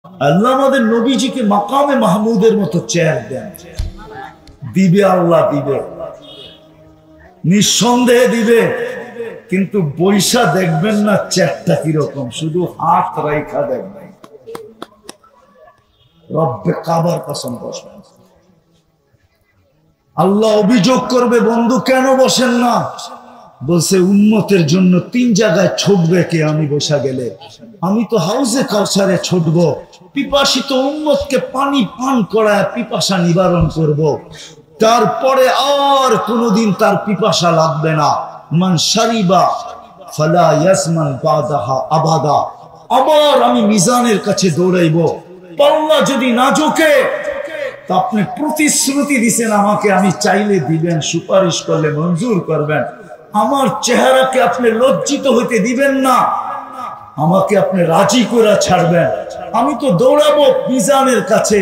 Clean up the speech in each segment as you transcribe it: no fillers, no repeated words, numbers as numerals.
আল্লাহ আমাদের নবীজিকে মাকামে মাহমুদের মতো চেয়ার দেন, দিবে আল্লাহ, দিবে নিঃসন্দেহে দিবে। কিন্তু বৈশা দেখবেন না চেয়ারটা কিরকম, শুধু হাত রাইখা দেখবেন। রব্বে কাবার কসম বসবেন, আল্লাহ অভিযোগ করবে, বন্ধু কেন বসেন না? বলছে উম্মতের জন্য 3 জায়গায় ছুটবে কে আমি বসা গেলে? আমি তো হাউজে কাউসারে ছুটবো, পিপাসিত উম্মতকে পানি পান করায় পিপাসা নিবারণ করব। তারপরে আর কোনোদিন তার পিপাসা লাগবে না। মান শারিবা ফালা ইয়াসমান বাদাহা আবাদা। আবার আমি মিজানের কাছে দৌড়াইব, পাল্লা যদি না ঝোঁকে, তা আপনি প্রতিশ্রুতি দিছেন আমাকে, আমি চাইলে দিবেন, সুপারিশ করলে মঞ্জুর করবেন। আমার চেহারাকে আপনি লজ্জিত হইতে দিবেন না, আমাকে আপনি রাজি করে ছাড়বেন। আমি তো দৌড়াবো মিজানের কাছে,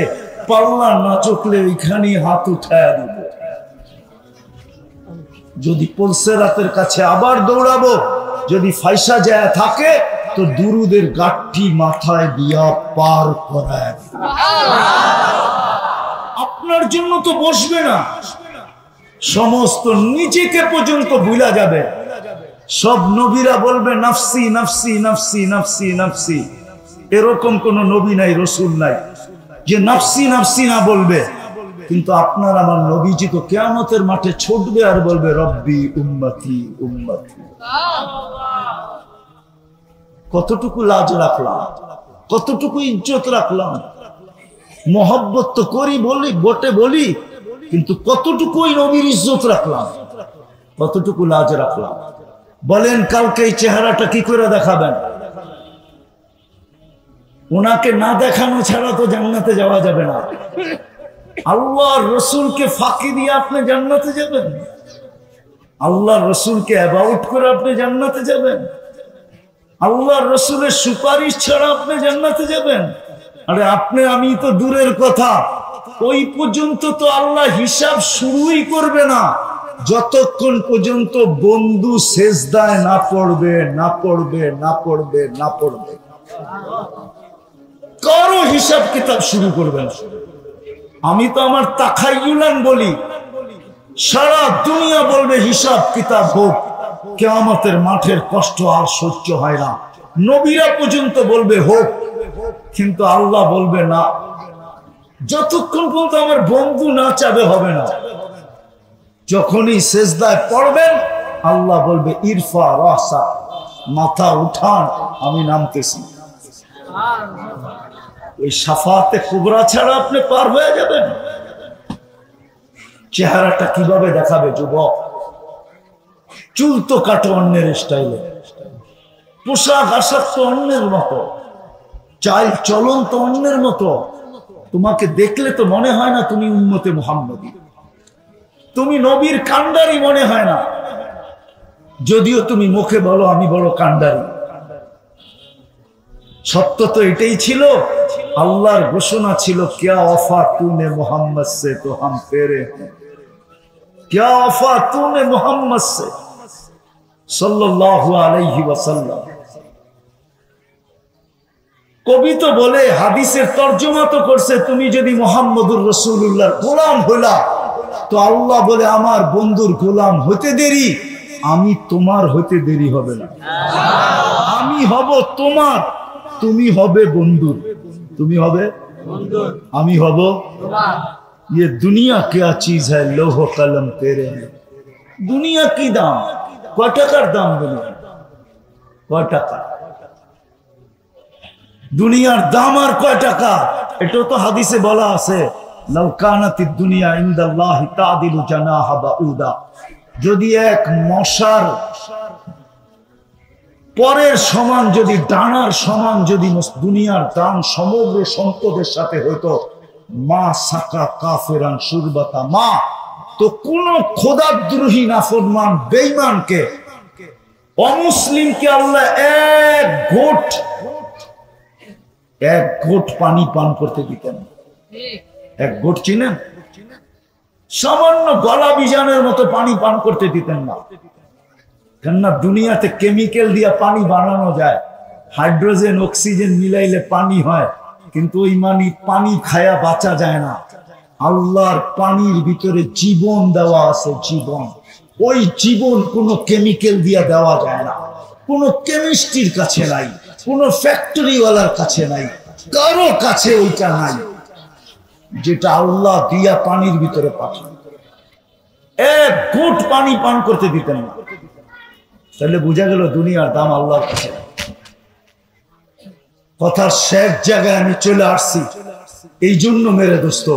পাল্লা না চোখলে ওইখানে হাত উঠায় দিব। যদি পুলসেরাতের কাছে আবার দৌড়াবো, যদি ফাইসা যায় থাকে তো দুরুদের গাঠি মাথায় দিয়া পার করায়। আপনার জন্য তো বসবে না, সমস্ত নিজেকে পর্যন্ত ভুলা যাবে। সব নবীরা বলবে নাফসি নাফসি নাফসি নাফসি নাফসি। এরকম কোন নবী নাই, রসুল নাই যে নাফসি নাফসি না বলবে। কিন্তু আপনার আমার নবীজি তো কিয়ামতের মাঠে ছুটবে আর বলবে রব্বি উম্মতি উম্মতি। কতটুকু লাজ রাখলাম, কতটুকু ইজ্জত রাখলাম। মোহব্বত তো করি বলি, বটে বলি, কিন্তু কতটুকু নবীর ইজ্জত রাখলাম, কতটুকু লাজ রাখলাম। বলেন কালকে এই চেহারাটা কি করে দেখাবেন? ওনাকে না দেখানো ছাড়া তো জান্নাতে যাওয়া যাবে না। আল্লাহর রসুলকে ফাঁকি দিয়ে আপনি জান্নাতে যাবেন? আল্লাহর রসুলকে অ্যাবাউট করে আপনি জান্নাতে যাবেন? আল্লাহর রসুলের সুপারিশ ছাড়া আপনি জান্নাতে যাবেন? আরে আপনি আমি তো দূরের কথা, ওই পর্যন্ত তো আল্লাহ হিসাব শুরুই করবে না যতক্ষণ পর্যন্ত বন্ধু সেজদায় না পড়বে, না পড়বে, না পড়বে, না পড়বে। কারো হিসাব কিতাব শুরু করবে না। আমি তো আমার তাখাইয়ুলান বলি, সারা দুনিয়া বলবে হিসাব কিতাব হোক, কিয়ামতের মাঠের কষ্ট আর সহ্য হয় না। নবীরা পর্যন্ত বলবে হোক, কিন্তু আল্লাহ বলবে না। যতক্ষণ পর্যন্ত আমার বন্ধু না চাবে হবে না। যখনই সেজদায় পড়বেন আল্লাহ বলবে ইরফা রাসা, মাথা উঠান, আমি নামতেছি। ওই শাফাতে কুবরা ছাড়া আপনি পার হয়ে যাবেন। চেহারাটা কিভাবে দেখাবে যুবক? চুল তো কাটো অন্যের স্টাইলে, পোশাক আশাক তো অন্যের মতো, চাল চলন তো অন্যের মতো। তোমাকে দেখলে তো মনে হয় না তুমি উম্মতে মুহাম্মদী, তুমি নবীর কান্ডারি মনে হয় না, যদিও তুমি মুখে বলো আমি বড় কান্ডারি। সত্য তো এটাই ছিল, আল্লাহর ঘোষণা ছিল क्या वफा तूने मोहम्मद से तो हम तेरे हैं, क्या वफा तूने मोहम्मद से सल्लल्लाहु अलैहि वसल्लम। কবি তো বলে, হাদিসের তর্জমা তো করছে, তুমি যদি মুহাম্মদুর রাসূলুল্লাহর গোলাম হলা তো আল্লাহ বলে আমার বন্ধুর গোলাম হতে দেরি, আমি তোমার হতে দেরি হবে না। আমি হব তোমার, তুমি হবে বন্ধুর। তুমি হবে বন্ধুর, আমি হব তোমার। ये दुनिया क्या चीज है, लोह कलम तेरे हैं। दुनिया की दाम কয় টাকার দাম? দুনিয়া কয় টাকা? দুনিয়ার দাম আর কয় টাকা? এটাও তো হাদিসে বলা আছে, লাউ কানাতিদ দুনিয়া ইনদাল্লাহি তাদিলু জানাহা বাউদা। যদি এক মশার পরের সমান, যদি ডানার সমান যদি দুনিয়ার দাম সমগ্র সম্পদের সাথে হইতো, মা সাকা কাফেরান সুরবাতা মা, তো কোন খোদাদ্রোহী নাফরমান বেঈমানকে, অমুসলিমকে আল্লাহ এক ঘোট পানি পান করতে দিতেন। এক ঘোট চিনেন? সামান্য গলা বিজানের মতো পানি পান করতে দিতেন না। কেননা দুনিয়াতে কেমিক্যাল দিয়ে পানি বানানো যায়, হাইড্রোজেন অক্সিজেন মিলাইলে পানি হয়, কিন্তু ওই পানি খায়া বাঁচা যায় না। আল্লাহর পানির ভিতরে জীবন দেওয়া আছে, জীবন। ওই জীবন কোনো কেমিক্যাল দিয়ে দেওয়া যায় না, কোনো কেমিস্ট্রির কাছে নাই, কোনো ফ্যাক্টরিওয়ালার কাছে নাই, কারো কাছে ওইটা নাই যেটা আল্লাহ দিয়া পানির ভিতরে পাঠান। এক ঘুট পানি পান করতে দিতেন না। তাহলে বোঝা গেল দুনিয়ার দাম আল্লাহর কাছে। কথার শেষ জায়গায় আমি চলে আসছি। এই জন্য মেরে দোস্ত,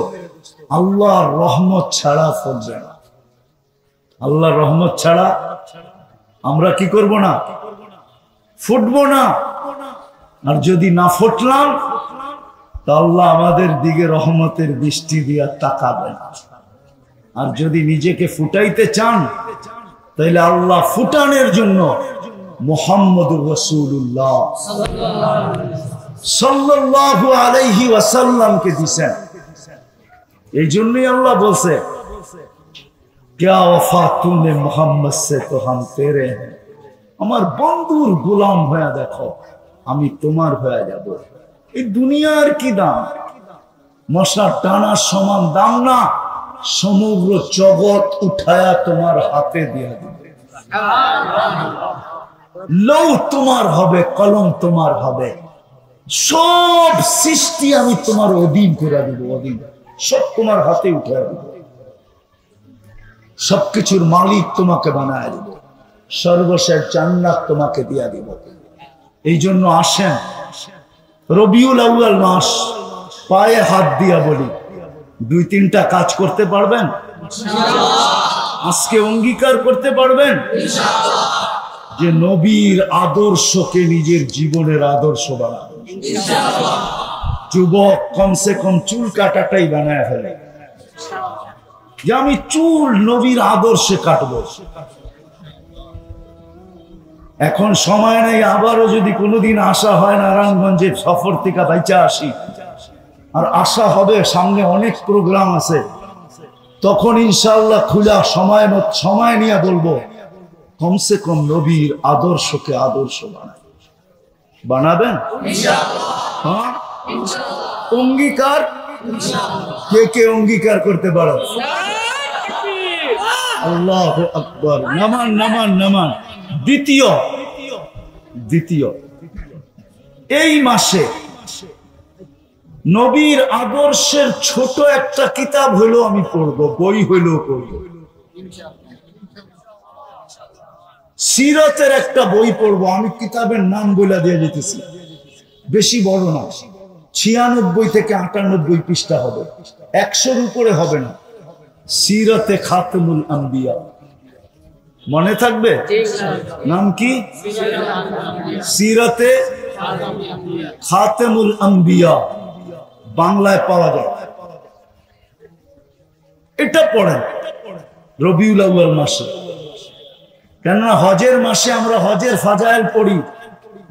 আল্লাহর রহমত ছাড়া ফুটবে না। আল্লাহর রহমত ছাড়া আমরা কি করব না? ফুটবো না। আর যদি না ফুটলাম তা আল্লাহ আমাদের দিকে রহমতের দৃষ্টি দিয়া তাকাবে না। আর যদি নিজেকে ফুটাইতে চান তাহলে আল্লাহ ফুটানোর জন্য মুহাম্মদুর রাসূলুল্লাহ সাল্লাল্লাহু আলাইহি ওয়াসাল্লামকে দিয়েছেন। এই জন্যই আল্লাহ বলছে, क्या वफा तूने मोहम्मद से तो हम तेरे हैं। আমার বন্ধুর গোলাম হয়ে দেখো, আমি তোমার হয়ে যাব। এই দুনিয়ার কি দাম? মশার টানার সমান দাম না। সমগ্র জগৎ উঠায়া তোমার হাতে দিয়ে দিবে। লৌ তোমার হবে, কলম তোমার হবে, সব সৃষ্টি আমি তোমার অধীন করে দিব। অধীন সব তোমার হাতে উঠায়া দিব। সবকিছুর মালিক তোমাকে বানায় দিব। সর্বশেষ জান্নাত তোমাকে দিয়া দিব। এই জন্য আসেন, রবিউল আউয়াল মাস, পায়ে হাত দিয়া বলি, 2-3টা কাজ করতে পারবেন? আজকে অঙ্গীকার করতে পারবেন যে নবীর আদর্শকে নিজের জীবনের আদর্শ বানাবেন। যুবক কমসে কম চুল কাটাটাই বানায় ফেলে, যে আমি চুল নবীর আদর্শে কাটবো। এখন সময় নেই। আবারও যদি কোনোদিন আসা হয় নারায়ণগঞ্জে সফর থেকে বাইচা আসি, আর আশা হবে, সামনে অনেক প্রোগ্রাম আছে, তখন ইনশাআল্লাহ খুলা সময় নিয়ে বলবো, কমসে কম নবীর আদর্শকে আদর্শ বানাবেন। হ্যাঁ, অঙ্গীকার। কে কে অঙ্গীকার করতে পারো? আল্লাহু আকবার। নামান নামান নামান। দ্বিতীয় এই মাসে নবীর আদর্শের ছোট একটা কিতাব হইলো আমি পড়বো, বই হইলেও পড়বো। সিরাতের একটা বই পড়বো। আমি কিতাবের নাম বলে দিয়ে যেতেছি, বেশি বড় না, 96 থেকে 98 পৃষ্ঠা হবে, 100-র উপরে হবে না। সিরাতে খাতেমুল আম্বিয়া, মনে থাকবে? নাম কি? সিরাতে খাতেমুল আম্বিয়া, বাংলায় পাওয়া যায়। এটা পড়েন রবিউল আউয়াল মাসে। কেননা হজের মাসে আমরা হজের ফাজাইল পড়ি,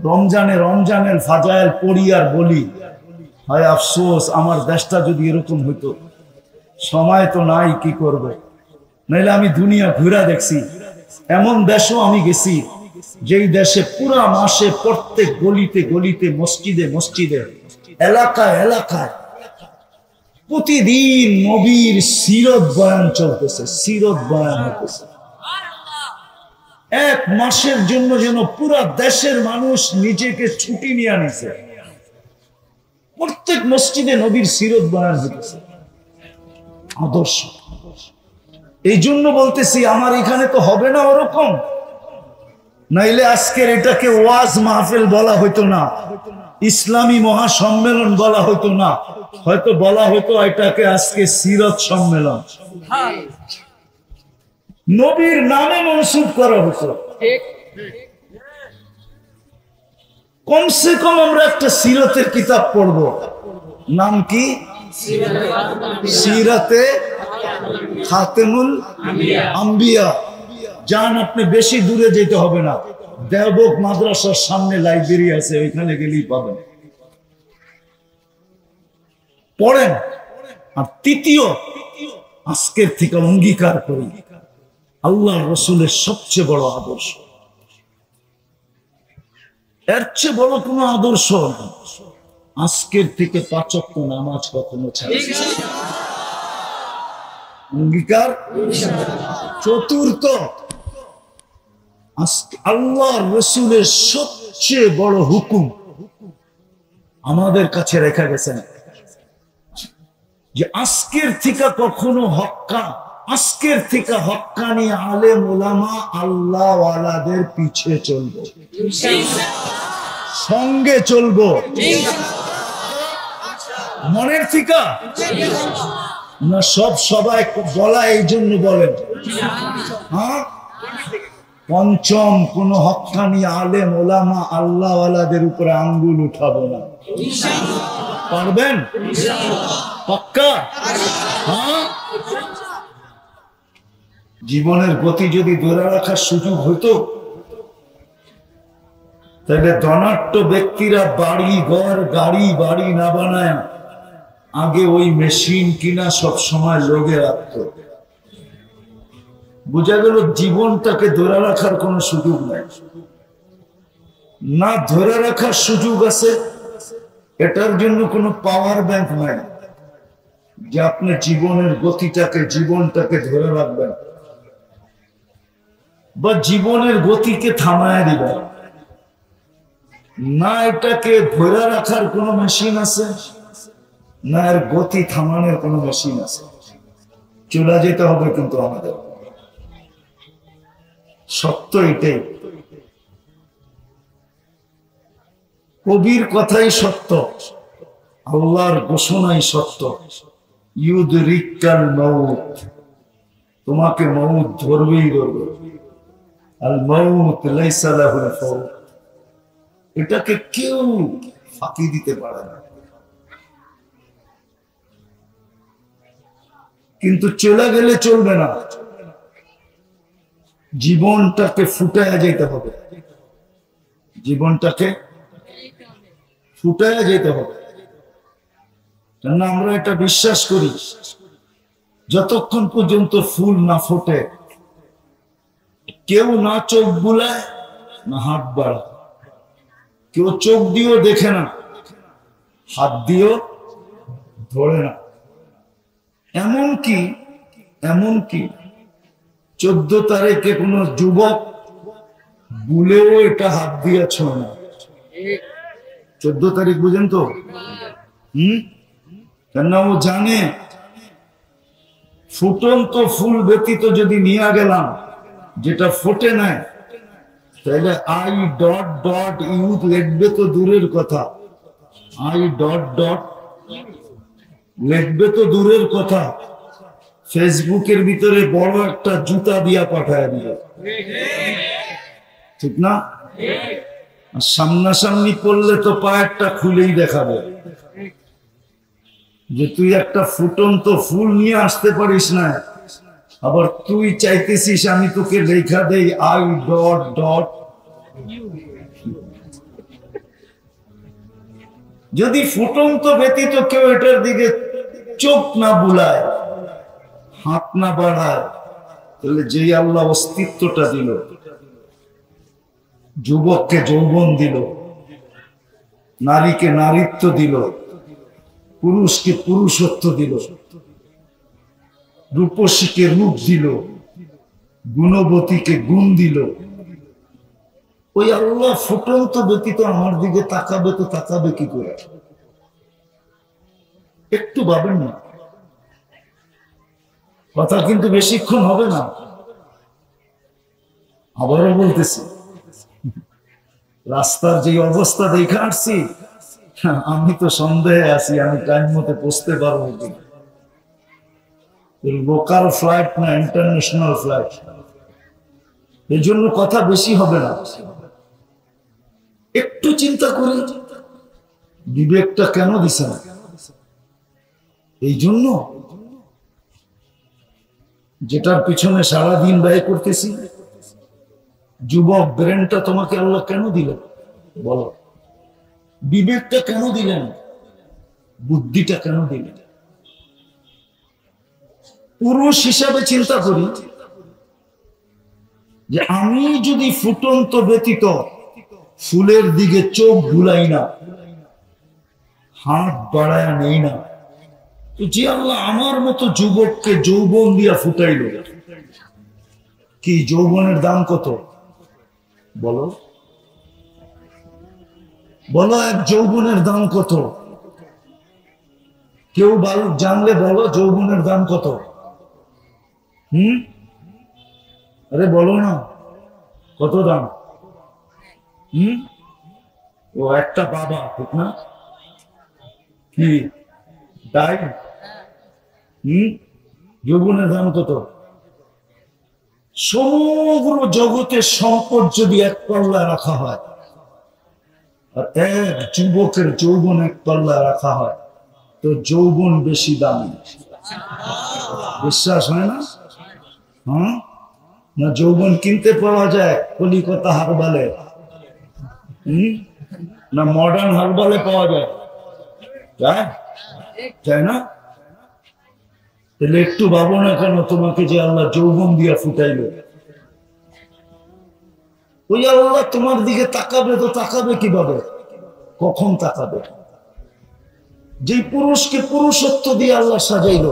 রমজানের ফাজাইল পড়ি আর বলি, হয় আফসোস আমার দেশটা যদি এরকম হইতো। সময় তো নাই, কি করবে? নাইলে আমি দুনিয়া ঘুরা দেখছি, এমন দেশও আমি গেছি যেই দেশে পুরা মাসে প্রত্যেক গলিতে গলিতে, মসজিদে মসজিদে, এলাকায় এলাকায় প্রতিদিন নবীর সিরত বয়ান চলতেছে, সিরত বয়ান হতেছে। এক মাসের জন্য যেন পুরা দেশের মানুষ নিজেকে ছুটি নিয়ে আনিছে। প্রত্যেক মসজিদে নবীর সিরত বয়ান হতেছে, আদর্শ। এই জন্য বলতেছি, আমার এখানে তো হবে না ওরকম, নাইলে আজকের এটাকে ওয়াজ মাহফিল বলা হইতো না, ইসলামী মহাসম্মেলন বলা হইতো না, হয়তো বলা হইতো এটাকে আজকে সিরত সম্মেলন। নবীর নামে মনসুব করা হতো। কমসে কম আমরা একটা সিরতের কিতাব পড়বো। নাম কি? সিরাতে খাতেমুল আম্বিয়া। যান, আপনি বেশি দূরে যেতে হবে না, দেওবন্দ মাদ্রাসার সামনে লাইব্রেরি আছে, ওইখানে গেলেই পাবেন। পড়েন। আর তৃতীয়, আজকের থেকে অঙ্গীকার করি, আল্লাহ রসুলের সবচেয়ে বড় আদর্শ, এর চেয়ে বড় কোনো আদর্শ না। আজকের থেকে 5 ওয়াক্ত নামাজ কখনো ছাড়বে না। অঙ্গীকার। চতুর্থ, আল্লাহ রসুলের সবচেয়ে বড় হুকুম আমাদের কাছে রেখা গেছেন যে আজকের থেকে কখনো আজকের থেকে হক্কানি আলেম ওলামা আল্লাহ ওয়ালাদের পিছে চলবো, সঙ্গে চলবো। মনের থেকে না, সবাই বলা এই জন্য বলেন। হ্যাঁ, পঞ্চম, কোন হক্কানি আলেম ওলামা আল্লাহ ওয়ালাদের উপরে আঙ্গুল উঠাবো না। পারবেন? পাক্কা? হ্যাঁ। জীবনের গতি যদি ধরে রাখার সুযোগ হতো, তাহলে ধনাঢ্য ব্যক্তিরা বাড়ি ঘর গাড়ি বাড়ি না বানায় আগে ওই মেশিন কিনা সব সময় লোকে রাখত। বোঝা গেল জীবনটাকে ধরে রাখার কোন সুযোগ নাই। না ধরে রাখার সুযোগ আছে, এটার জন্য কোনো পাওয়ার ব্যাংক নাই যে আপনি জীবনের গতিটাকে জীবনটাকে ধরে রাখবেন বা জীবনের গতিকে থামায় দিবেন। না এটাকে ধরে রাখার কোনো মেশিন আছে, না এর গতি থামানোর কোনো মেশিন আছে। চলে যেতে হবে কিন্তু আমাদের। সত্য এটাই, কবির কথাই সত্য, আল্লাহর ঘোষণাই সত্য। ইউদরিকাল মাউত, তোমাকে মউত ধরবেই ধরবে। আল মাউত লাইসা লাহু ফাওত, এটাকে কেউ ফাঁকি দিতে পারে না। কিন্তু চলে গেলে চলবে না, জীবনটাকে ফুটায়া যেতে হবে, জীবনটাকে ফুটায়া যেতে হবে। কেননা আমরা এটা বিশ্বাস করি, যতক্ষণ পর্যন্ত ফুল না ফোটে, কেউ না চোখ বুলায় না হাত বাড়ায়, কেউ চোখ দিয়েও দেখে না, হাত দিয়েও ধরে না। এমনকি 14 তারিখে কোন যুবক ভুলেও এটা হাত দিয়ে ছোঁয় না। 14 তারিখ বুঝেন তো? কেন ও জানে ফুটন্ত ফুল ব্যতীত যদি নিয়ে গেলাম, যেটা ফোটে নাই, তাহলে I.Youth লিখবে তো দূরের কথা, লিখবে তো দূরের কথা, ফেসবুকের ভিতরে বড় একটা জুতা দিয়া পাঠায় দিবে, ঠিক না? সামনাসামনি পড়লে তো পায়েরটা খুলেই দেখাবে যে তুই একটা ফুটন্ত ফুল নিয়ে আসতে পারিস না, আবার তুই চাইতেছিস আমি তোকে লেখা দেই I. যদি ফুটন্ত ব্যতীত কেউ এটার দিকে চোখ না বুলায়, হাত না বাড়ায়, তাহলে যেই আল্লাহ অস্তিত্বটা দিল, যুবককে যৌবন দিল, নারীকে নারীত্ব দিল, পুরুষকে পুরুষত্ব দিল, রূপসীকে রূপ দিল, গুণবতীকে গুণ দিল, ওই আল্লাহ ফুটন্ত ব্যতীত আমার দিকে তাকাবে তো তাকাবে কি করে? একটু ভাবেন না, কথা কিন্তু বেশিক্ষণ হবে না। আবারও বলতেছি, রাস্তার যে অবস্থা দেখে আসছি, আমি তো সন্দেহে আছি আমি টাইম মতো পৌঁছতে পারবো কিনা। লোকাল ফ্লাইট না ইন্টারন্যাশনাল ফ্লাইট, এই জন্য কথা বেশি হবে না। একটু চিন্তা করি বিবেকটা কেন দিছে না? এই জন্য যেটার পিছনে সারাদিন ব্যয় করতেছি। যুবক, ব্রেনটা তোমাকে আল্লাহ কেন দিলেন বলো? বিবেকটা কেন দিলেন? বুদ্ধিটা কেন দিলেন? পুরুষ হিসাবে চিন্তা করি যে আমি যদি ফুটন্ত ব্যতীত ফুলের দিকে চোখ ভুলাই না, হাত বাড়ায় নেই না। তো যে আল্লাহ আমার মতো যুবককে যৌবন দিয়া ফুটাইল, কি যৌবনের দাম কত বলো? বলো, এক যৌবনের দাম কত? কেউ জানলে বলো যৌবনের দাম কত? আরে বলো না, কত দাম? ও একটা বাবা, ঠিক না? কি তাই? যৌবনের দাম কত? সমগ্র জগতের সম্পদ যদি এক পাল্লা রাখা হয় আর এক যুবকের যৌবন এক পাল্লা রাখা হয়, তো যৌবন বেশি দামি। বিশ্বাস হয় না? না যৌবন কিনতে পাওয়া যায় কলিকাতা হারবালে, না মডার্ন হারবালে পাওয়া যায়? তাই না? তাহলে একটু ভাবো না কেন তোমাকে যে আল্লাহ যৌবন দিয়া ফুটাইল, ওই আল্লাহ তোমার দিকে তাকাবে তো তাকাবে কিভাবে? কখন তাকাবে? যে পুরুষকে পুরুষত্ব দিয়ে আল্লাহ সাজাইল,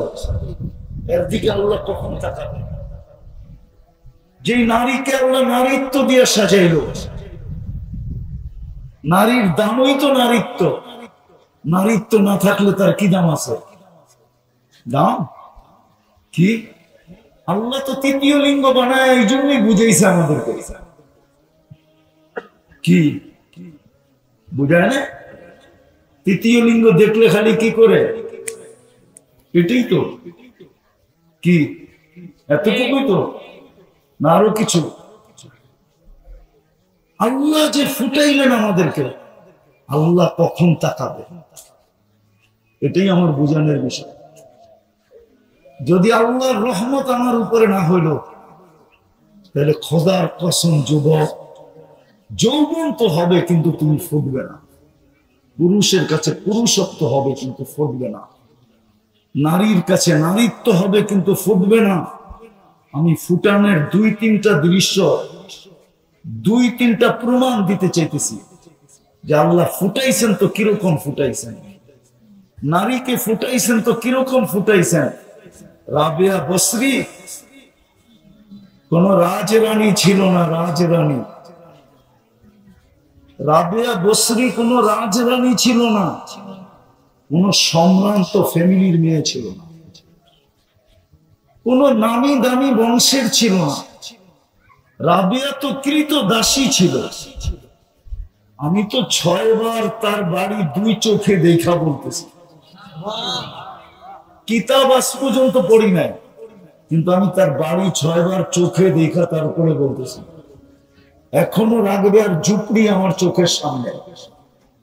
এর দিকে আল্লাহ কখন তাকাবে? যে নারীকে আল্লাহ নারীত্ব দিয়ে সাজাইল, নারীর দামই তো নারীত্ব। নারীত্ব না থাকলে তার কি দাম আছে? দাম কি? আল্লাহ তো তৃতীয় লিঙ্গ বানায়, এই জন্যই বুঝাইছে আমাদেরকে। কি বুঝায় না? তৃতীয় লিঙ্গ দেখলে খালি কি করে? এটাই তো। কি এতটুকুই তো না আরো কিছু? আল্লাহ যে ফুটাইলেন আমাদেরকে, আল্লাহ কখন তাকাবে? এটাই আমার বোঝানোর বিষয়। যদি আল্লাহর রহমত আমার উপরে না হইল, তাহলে খোদার কসম যুবক, যৌবন তো হবে কিন্তু তুমি ফুটবে না। পুরুষের কাছে পুরুষত্ব হবে কিন্তু ফুটবে না। নারীর কাছে নারীত্ব হবে কিন্তু ফুটবে না। আমি ফুটানের দুই তিনটা দৃশ্য, দুই তিনটা প্রমাণ দিতে চাইতেছি যে আল্লাহ ফুটাইছেন তো কিরকম ফুটাইছেন, নারীকে ফুটাইছেন তো কিরকম ফুটাইছেন। রাবেয়া বসরি কোন রাজরানী ছিল না, রাজরানী। রাবেয়া বসরি কোন রাজরানী ছিল না, কোন সম্ভ্রান্ত ফ্যামিলির মেয়ে ছিল না, কোন নামি দামি বংশের ছিল না। রাবেয়া তো কৃত দাসী ছিল। আমি তো 6 বার তার বাড়ি 2 চোখে দেখা বলতেছি। কিতাব আজ পর্যন্ত পড়ি নাই, কিন্তু আমি তার বাড়ি 6 বার চোখে দেখা তারপরে বলতেছি। এখনো রাগবেয়ার ঝুপড়ি আমার চোখের সামনে।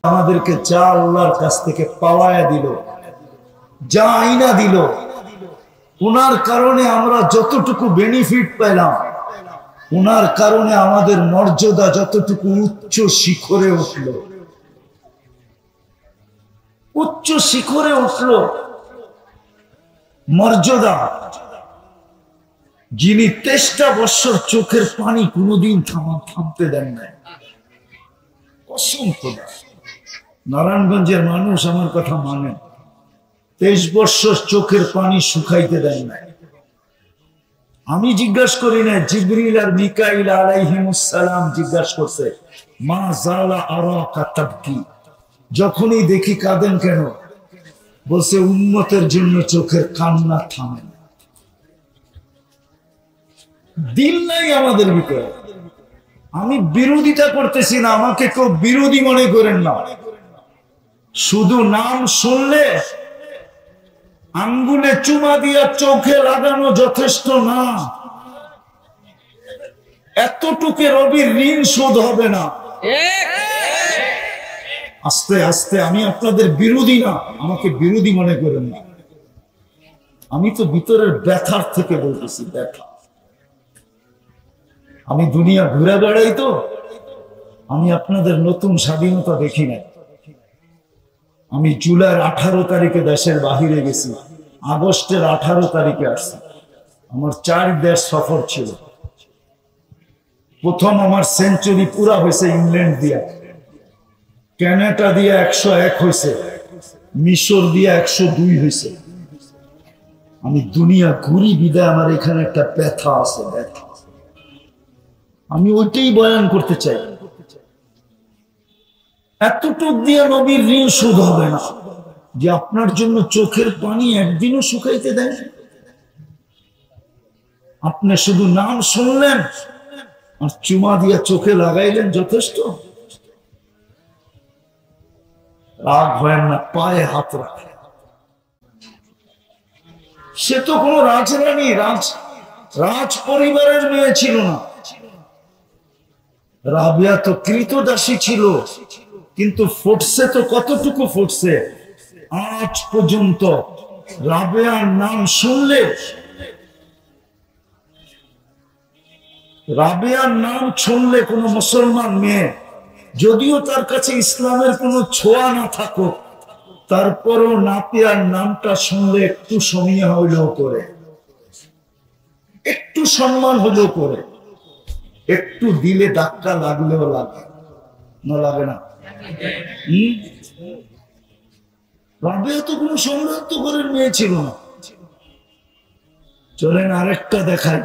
আমাদেরকে যা আল্লাহর কাছ থেকে পাওয়ায় দিল, যা আইনা দিল, ওনার কারণে আমরা যতটুকু বেনিফিট পেলাম, ওনার কারণে আমাদের মর্যাদা যতটুকু উচ্চ শিখরে উঠল, উচ্চ শিখরে উঠল মর্যাদা। যিনি 23টা বছর চোখের পানি কোনোদিন থামতে দেন নাই, কসম খোদা। নারায়ণগঞ্জের মানুষ আমার কথা মানে, 23 বছর চোখের পানি শুকাইতে দেন নাই। আমি জিজ্ঞাসা করি না, জিবরিল আর মিকাইল আলাইহিমুস সালাম জিজ্ঞাসা করছে, মা জালা আরাকা তাবকি, যখনই দেখি কাঁদেন কেন? বলছে উম্মতের জন্য চোখের কান্না থামে না। দিল নাই আমাদের ভিতরে। আমি বিরোধিতা করতেছি না, আমাকে কেউ বিরোধী মনে করেন না। শুধু নাম শুনলে আঙ্গুলে চুমা দিয়া চোখে লাগানো যথেষ্ট না। এতটুকু রবির ঋণ শোধ হবে না। আস্তে আস্তে, আমি আপনাদের বিরোধী না, আমাকে বিরোধী মনে করেন না। আমি তো ভিতরের ব্যথার থেকে বলতেছি, ব্যথা। আমি দুনিয়া ঘুরে বেড়াই তো, আমি আপনাদের নতুন স্বাধীনতা দেখি নাই। আমি জুলাইয়ের 18 তারিখে দেশের বাহিরে গেছি, আগস্টের 18 তারিখে আসছি। আমার 4 দেশ সফর ছিল। প্রথম আমার সেঞ্চুরি পুরা হয়েছে ইংল্যান্ড দিয়া, ক্যানাডা দিয়া 101 হয়েছে, মিশর দিয়ে 102 হয়েছে। আমি দুনিয়া ঘুরি বিদায় আমার এখানে একটা ব্যথা আছে, ব্যথা। আমি ওইটাই বয়ান করতে চাই। এতটুক দিয়ে নবীর ঋণ শোধ হবে না যে আপনার জন্য চোখের পানি একদিনও শুকাইতে দেয়। আপনি শুধু নাম শুনলেন আর চুমা দিয়া চোখে লাগাইলেন, যথেষ্ট। রাগ হয় না, পায়ে হাত রাখে। সে তো কোনো রাজরানী, রাজ পরিবারের মেয়ে ছিল না। রাবিয়া তো কৃতদাসী ছিল, কিন্তু ফুটছে তো কতটুকু ফুটছে। আজ পর্যন্ত রাবিয়ার নাম শুনলে, রাবিয়ার নাম শুনলে কোন মুসলমান মেয়ে, যদিও তার কাছে ইসলামের কোনো ছোঁয়া না থাকুক, তারপরও নাপিয়ার নামটা শুনলে একটু সমীহ হইলেও করে, একটু সম্মান হলেও করে, একটু দিলে ধাক্কা লাগলেও লাগে না, লাগে না? রাবিয়া তো কোনো সম্ভ্রান্ত ঘরের মেয়ে ছিল না। চলেন আরেকটা দেখাই।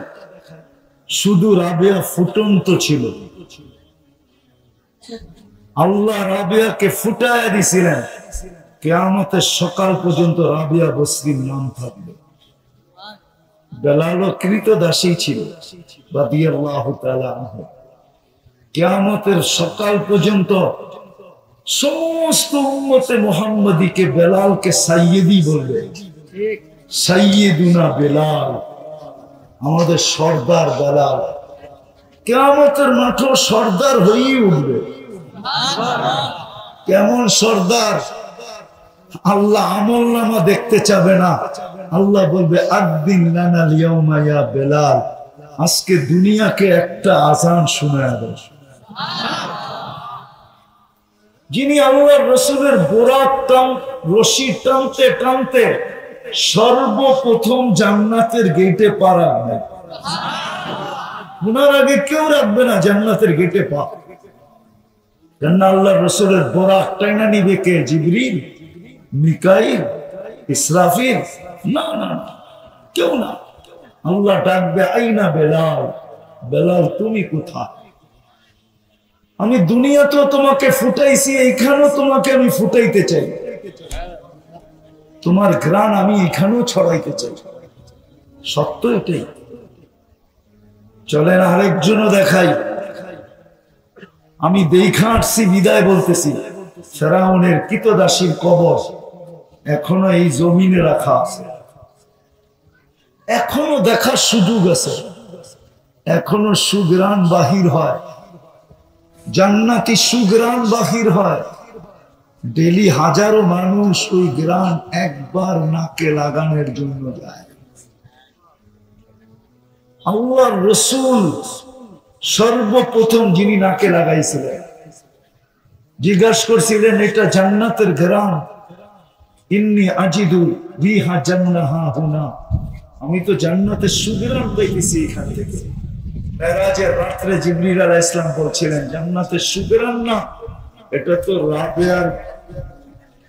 শুধু রাবিয়া ফুটন্ত ছিল, আল্লাহ রাবিয়াকে ফুটায় দিছিলেন, কিয়ামতের সকাল পর্যন্ত রাবিয়া বসরির নাম থাকবে। বেলাল কৃতদাসী ছিল রাদিয়াল্লাহু তাআলা আনহু। কিয়ামতের সকাল পর্যন্ত সমস্ত উম্মতে মুহাম্মাদীকে বেলালকে সাইয়্যিদি বলবে। সাইয়্যিদুনা বেলাল, আমাদের সর্দার বেলাল। কিয়ামতের মাঠে সর্দার হয়েই উঠবে। কেমন সর্দার? আল্লাহ আমলনামা দেখতে চাবে না, আল্লাহ বলবে আযদিন লানাল ইয়াউমা ইয়া বেলাল, আজকে দুনিয়াকে একটা আযান শোনায় দাও। যিনি আল্লাহর রাসূলের বোরাক রশি টানতে টানতে সর্বপ্রথম জান্নাতের গেটে পা রাখবেন, ওনার আগে কেউ রাখবে না জান্নাতের গেটে পা। কেন? আল্লাহর রাসূলের বোরাক টাইনা নিবে কে? জিবরিল, মিকাইল, ইসরাফিল? না না, কেউ না। আল্লাহ ডাকবে আইনা বেলাল, বেলাল তুমি কোথায়? আমি দুনিয়াতেও তোমাকে ফুটাইছি, এইখানেও তোমাকে আমি ফুটাইতে চাই। তোমার ঘ্রাণ আমি এখানেও ছড়াইতে চাই। সত্য এটাই। চলেন আরেকজনও দেখাই। আমি দেখা আসছি বিদায় বলতেছি, ফেরাউনের কৃতদাসীর কবর এখনো এই জমিনে রাখা আছে, এখনো দেখার সুযোগ আছে, এখনো সুগ্রাণ বাহির হয়, জান্নাতি সুগ্রাণ বাহির হয়। ডেলি হাজারো মানুষ ওই গ্রাণ একবার নাকে লাগানোর জন্য যায়। আল্লাহর রাসূল সর্বপ্রথম যিনি নাকে লাগাইছিলেন, জিজ্ঞাসা করছিলেন এটা জান্নাতের ঘ্রাণ, ইন্নী আজিদু রিহা জান্নাহা হুনা, আমি তো জান্নাতের সুগ্রাণ পাইতেছি এখান থেকে। মেরাজের রাত্রে জিবরিল আলাইহিস সালাম বলছিলেন জান্নাতের সুগ্রাণ না, এটা তো রাবিয়ার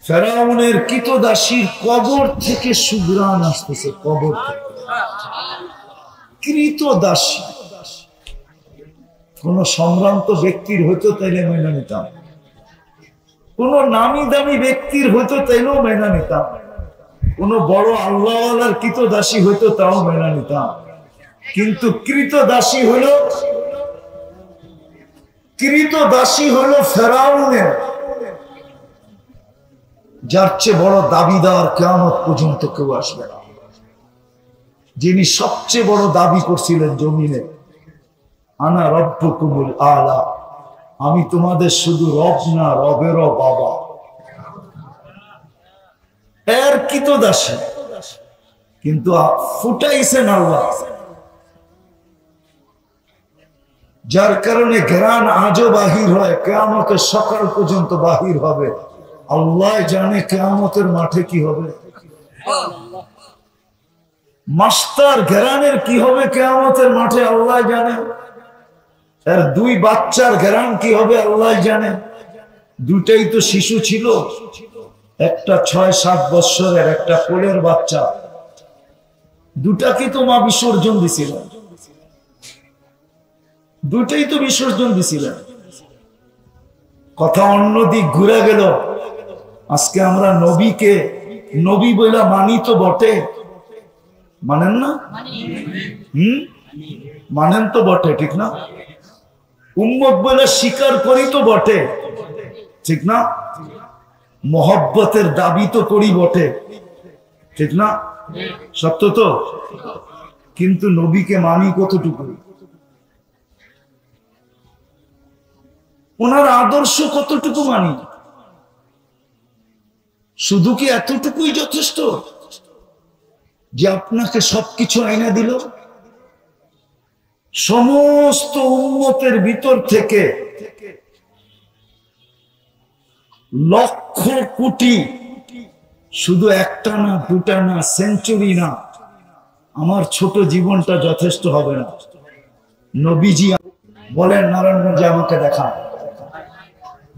ফেরাউনের কৃতদাসীর কবর থেকে সুগ্রাণ আসতেছে, কবর থেকে। কৃতদাসী কোন সম্ভ্রান্ত ব্যক্তির হইতো তাইলে মেনে নিতাম, কোন নামি দামি ব্যক্তির হইতো তাইলেও মেনে নিতাম, কোন বড় আল্লাহওয়ালার কৃতদাসী হইতো তাও মেনে নিতাম। কিন্তু কৃতদাসী হলো ফেরাউনের, যার চেয়ে বড় দাবিদার কিয়ামত পর্যন্ত কেউ আসবে না। যিনি সবচেয়ে বড় দাবি করছিলেন জমিনে, আনা রব্বুকুমুল আলা, আমি তোমাদের শুধু রব না, রবেরও বাবা। এর কৃতদাসী, কিন্তু ফুটাইছেন আল্লাহ, যার কারণে ঘ্রাণ আজও বাহির হয়, কিয়ামতের সকাল পর্যন্ত বাহির হবে। আল্লাহ জানে কিয়ামতের মাঠে কি হবে। মাস্টার ঘেরানের কি হবে কিয়ামতের মাঠে আল্লাহ জানে। এর দুই বাচ্চার ঘেরান কি হবে আল্লাহ জানে। দুটাই তো শিশু ছিল, একটা 6-7 বছরের একটা কোলের বাচ্চা, দুটাকে তো মা বিসর্জন দিছিলেন, দুটাই তো বিসর্জন দিছিলেন। কথা অন্যদিক ঘুরে গেল। আজকে আমরা নবীকে নবী বইলা মানি তো বটে, মানেন না? মানেন তো বটে, ঠিক না? উম্মত বলে স্বীকার করি তো বটে, ঠিক না? মহব্বতের দাবি তো করি বটে, ঠিক না? সত্য তো। কিন্তু নবীকে মানি কতটুকু, ওনার আদর্শ কতটুকু মানি? শুধু কি এতটুকুই যথেষ্ট যে আপনাকে সবকিছু আইনা দিল? সমস্ত উম্মতের ভিতর থেকে লক্ষ কোটি, শুধু একটা না, দুটা না, সেঞ্চুরি না, আমার ছোট জীবনটা যথেষ্ট হবে না। নবীজি বলেন নারায়ণগঞ্জে আমাকে দেখান,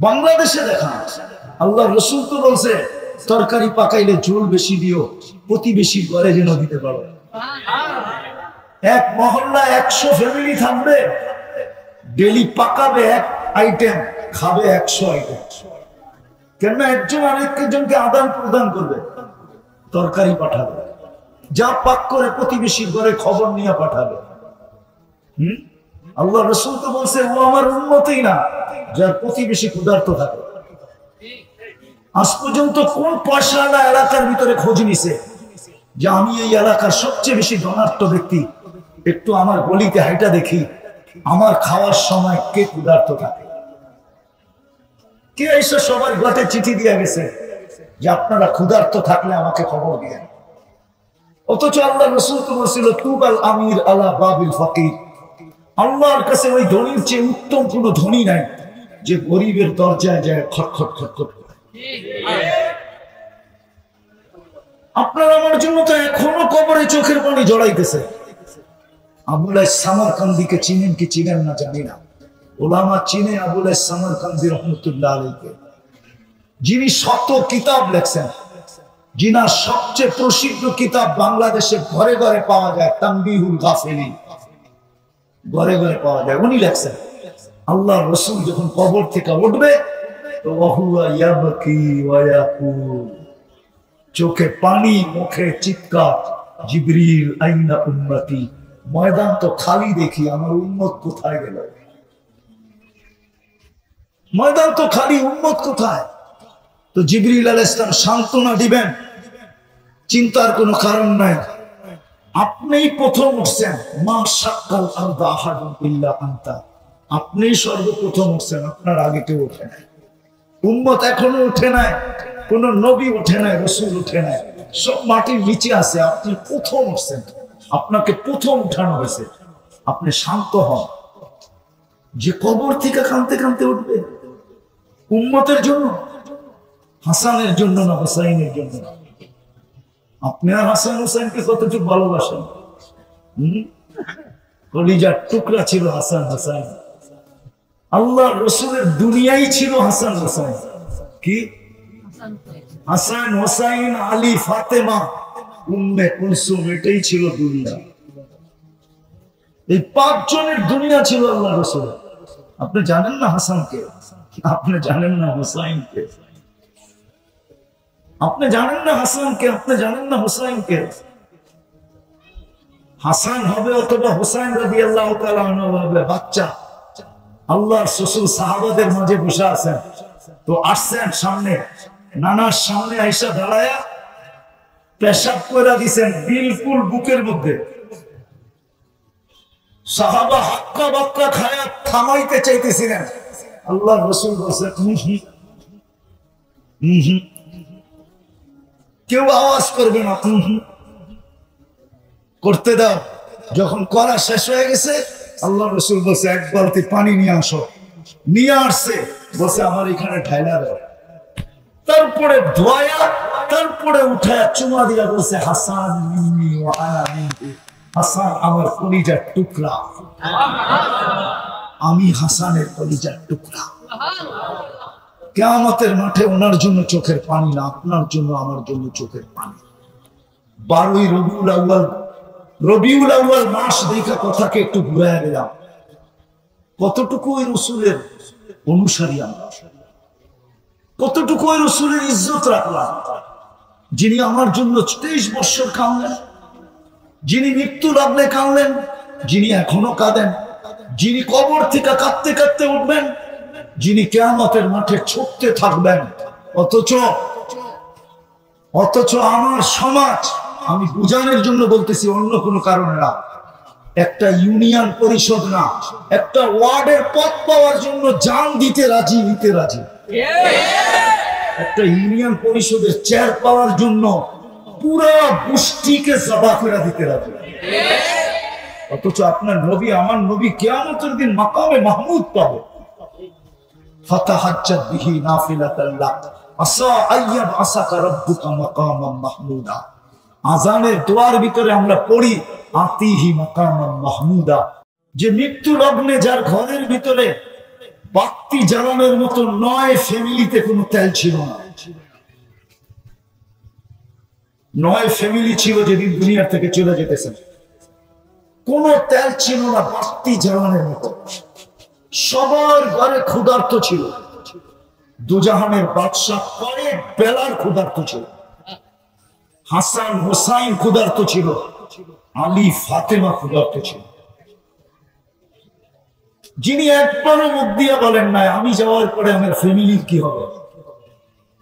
বাংলাদেশে দেখান। আল্লাহ রসুল তো বলছে তরকারি পাকাইলে ঝোল বেশি দিও, প্রতিবেশী ঘরে যেন দিতে পারো। এক মহল্লা 100 ফ্যামিলি থাকবে, ডেলি পাকাবে এক আইটেম, খাবে 100 আইটেম। কেন? একজন আরেকজনকে আদান প্রদান করবে, তরকারি পাঠাবে, যা পাক করে প্রতিবেশীর ঘরে খবর নিয়ে পাঠাবে। আল্লাহ রসুল তো বলছে ও আমার উম্মতই না যার প্রতিবেশী ক্ষুধার্ত থাকে। আজ পর্যন্ত কোন পয়সাওয়ালা এলাকার ভিতরে খোঁজ নিছে যে আমি এই এলাকার সবচেয়ে বেশি ধনাঢ্য ব্যক্তি, একটু আমার গলিতে হাইটা দেখি আমার খাওয়ার সময় কে ক্ষুধার্ত থাকে? কে এসে সবার ঘাটে চিঠি দিয়ে গেছে যে আপনারা ক্ষুধার্ত থাকলে আমাকে খবর দিয়ে? অথচ আল্লাহ রসুল তো বলছিল তুবাল আমির আলা বাবিল ফকির, আল্লাহর কাছে ওই ধনীর চেয়ে উত্তম কোন ধনী নাই যে গরিবের দরজায় যায় খটখট খটখট করে। আপনার আমার জন্য তো এখনো কবরে চোখের পানি জড়াইতেছে। আবুল সামারকান্দিকে চিনেন কি চিনেন না জানি না, ওলামা চিনে আবুল সামারকান্দি রহমতুল্লাহ আলাইকে, যিনি শত কিতাব লেখছেন, যিনার সবচেয়ে প্রসিদ্ধ কিতাব বাংলাদেশে ঘরে ঘরে পাওয়া যায়, তানবিহুল গাফিলিন, ঘরে ঘরে পাওয়া যায়। উনি লেখছেন আল্লাহ রসুল যখন কবর থেকে উঠবে তো চোখে পানি, মুখে চিৎকার, জিবরিল আইনা উম্মতি, ময়দান তো খালি, দেখি আমার উম্মত কোথায় গেল? ময়দান তো খালি, উম্মত কোথায়? তো জিবরিল আলাইহিস সালাম সান্ত্বনা দিবেন, চিন্তার কোনো কারণ নাই, আপনিই প্রথম উঠছেন, মা শাক্কাল আরদা আহাদুন ইল্লা আনতা, আপনিই সর্বপ্রথম উঠছেন, আপনার আগে কেউ ওঠে নাই। উম্মত এখনো উঠে নাই, কোন নবী উঠে নাই, রসুল উঠে নাই, সব মাটির নিচে আছে, আপনি প্রথম উঠছেন, আপনাকে প্রথম উঠানো হয়েছে। আপনি শান্ত হন, যে কবর থেকে কাঁদতে কাঁদতে উঠবে উম্মতের জন্য, হাসানের জন্য না হুসাইনের জন্য। আপনি আর হাসান হুসাইনকে কতটুকু ভালোবাসেন? কলিজার টুকরা ছিল হাসান হুসাইন, আল্লাহ রসুলের দুনিয়াই ছিল হাসান হুসাইন। কি হাসান হুসাইন, আলী, ফাতেমা, উম্মে কুলসুম, এটাই ছিল দুনিয়া। এই 5 জনের দুনিয়া ছিল আল্লাহ রসুল। আপনি জানেন না হাসানকে, আপনি জানেন না হুসাইনকে, আপনি জানেন না হাসানকে, আপনি জানেন না হুসাইনকে। হাসান হবে অথবা হুসাইন রাদিয়াল্লাহু তাআলা আনহু হবে বাচ্চা, আল্লাহর রাসূল সাহাবাদের মাঝে বসে আছেন, তো আসছেন সামনে, নানার সামনে আইসা দাঁড়ায়া পেশাব করে দিছেন বিলকুল বুকের মধ্যে। সাহাবা হাক্কা বাক্কা খায়া থামাইতে চাইতেছিলেন, আল্লাহর রাসূল বলছেন কেউ আওয়াজ করবে না, করতে দাও। যখন করা শেষ হয়ে গেছে আল্লাহ রসুল বলছে এক বালতি পানি নিয়ে আসো, নিয়ে আসছে, বলছে আমার এখানে ঢাইলা দাও। তারপরে ধোয়া, তারপরে উঠায় চুমা দিয়া বলছে হাসান মিন্নি ওয়া আনা মিনহু, হাসান আমার কলিজার টুকরা, আমি হাসানের কলিজার টুকরা। কিয়ামতের মাঠে ওনার জন্য চোখের পানি না, আপনার জন্য আমার জন্য চোখের পানি। 12ই রবিউল আউয়াল মাস দেখা কথাকে একটু ঘুরায় দিলাম। কতটুকু ওই রসুলের অনুসারী আমরা, কতটুকু ওই রসুলের ইজ্জত রাখলাম, যিনি আমার জন্য 23 বছর কাঁদলেন, যিনি মৃত্যু লগ্নে কাঁদলেন, যিনি এখনো কাঁদেন, যিনি কবর থেকে কাঁদতে কাঁদতে উঠবেন, যিনি কিয়ামতের মাঠে ছুটতে থাকবেন। অথচ আমার সমাজ, আমি বুঝানোর জন্য বলতেছি, অন্য কোনো কারণে না, একটা ইউনিয়ন পরিষদ না, একটা ওয়ার্ডের পদ পাওয়ার জন্য জান দিতে রাজি, একটা ইউনিয়ন পরিষদের চেয়ার পাওয়ার জন্য পুরা গোষ্ঠীকে জবা করে দিতে রাজি। অথচ আপনার নবী, আমার নবী কিয়ামতের দিন মাকামে মাহমুদ পাবে। ফাতাহাজ্জাত বিহি নাফিলাতান লাক আসা আইয়াব আসাকা রাব্বুকা মাকামান মাহমুদা। আজানের দোয়ার ভিতরে আমরা পড়ি আতিহি মাকামান মাহমুদা, যে মৃত্যু লগ্নে যার ঘরের ভিতরে বাতি জ্বালানোর মতো 9 ফ্যামিলিতে কোনো তেল ছিল না। 9 ফ্যামিলি ছিল যেদিন দুনিয়া থেকে চলে যেতেছেন, কোন তেল ছিল না বাতি জ্বালানোর মতো। সবার ঘরে ক্ষুধার্ত ছিল। দুজাহানের বাদশা কয়েক বেলার ক্ষুধার্ত ছিল। হাসান হোসাইন ক্ষুধার্ত ছিল, আলী ফাতেমা ক্ষুধার্ত ছিল। যিনি একবারও মুখ দিয়ে বলেন নাই আমি যাওয়ার পরে আমার ফ্যামিলির কি হবে,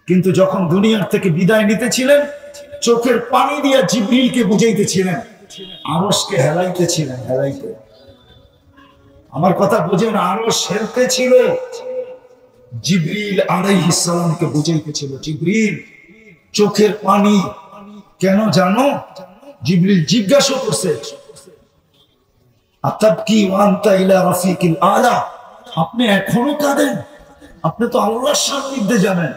কিন্তু যখন দুনিয়ার থেকে বিদায় নিতেছিলেন চোখের পানি দিয়ে জিবরিলকে বুঝাইতেছিলেন, আরশকে হেলাইতেছিলেন। আমার কথা বুঝেন, আরশ হেলতে ছিল, জিবরিল আলাইহিস সালামকে বুঝাইতেছিল। জিবরিল চোখের পানি কেন জানো? জিবরিল জিজ্ঞাসা করছে, আতাবকি ওয়া আনতা ইলা রাফিকিল আলা, আপনি এখনো কাঁদেন? আপনি তো আল্লাহর সান্নিধ্যে যাবেন,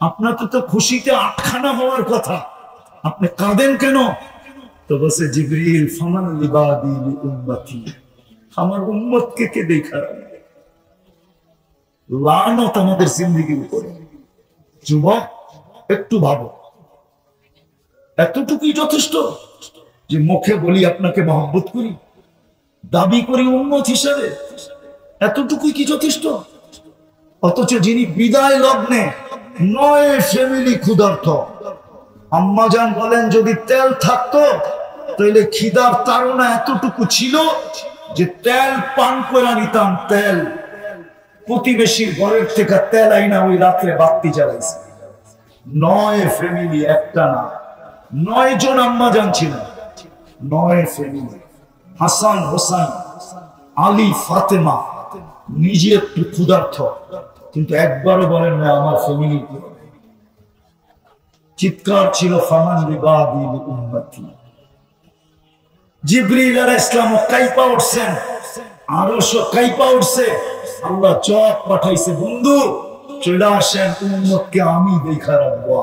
আপনার তো খুশিতে আটখানা হওয়ার কথা, আপনি কাঁদেন কেন? তো বলছে জিবরিল ফামান লিবাদি লিউম্মতি, আমার উম্মতকে কে দেখা। লানত আমাদের জিন্দেগির উপরে। যুবক একটু ভাবো, এতটুকুই যথেষ্ট যে মুখে বলি আপনাকে মহব্বত করি, দাবি করি উম্মত হিসাবে, এতটুকুই কি যথেষ্ট? অথচ যিনি বিদায় লগ্নে 9 ফ্যামিলি ক্ষুধার্ত। আম্মাজান বলেন যদি তেল থাকতো তাহলে খিদার তাড়না এতটুকু ছিল যে তেল পান করে নিতাম। তেল প্রতিবেশীর ঘরের থেকে তেল আইনা ওই রাত্রে বাতি জ্বালাইছে। 9 ফ্যামিলি, একটা না, 9 জন আম্মাজান ছিলেন। 9 ফ্যামিলি, হাসান হোসাইন আলী ফাতেমা, নিজে একটু ক্ষুধার্ত, কিন্তু একবারও বলেন না আমার ফ্যামিলি। চিৎকার ছিল ফামান লিবাদি লিউম্মতি। জিবরিল আলাইহিস সালাম কাইপা উঠছেন, আরশ কাইপা উঠছে। আল্লাহ চক পাঠাইছে, বন্ধু চলে আসেন, উম্মতকে আমি দেখা রাখবো,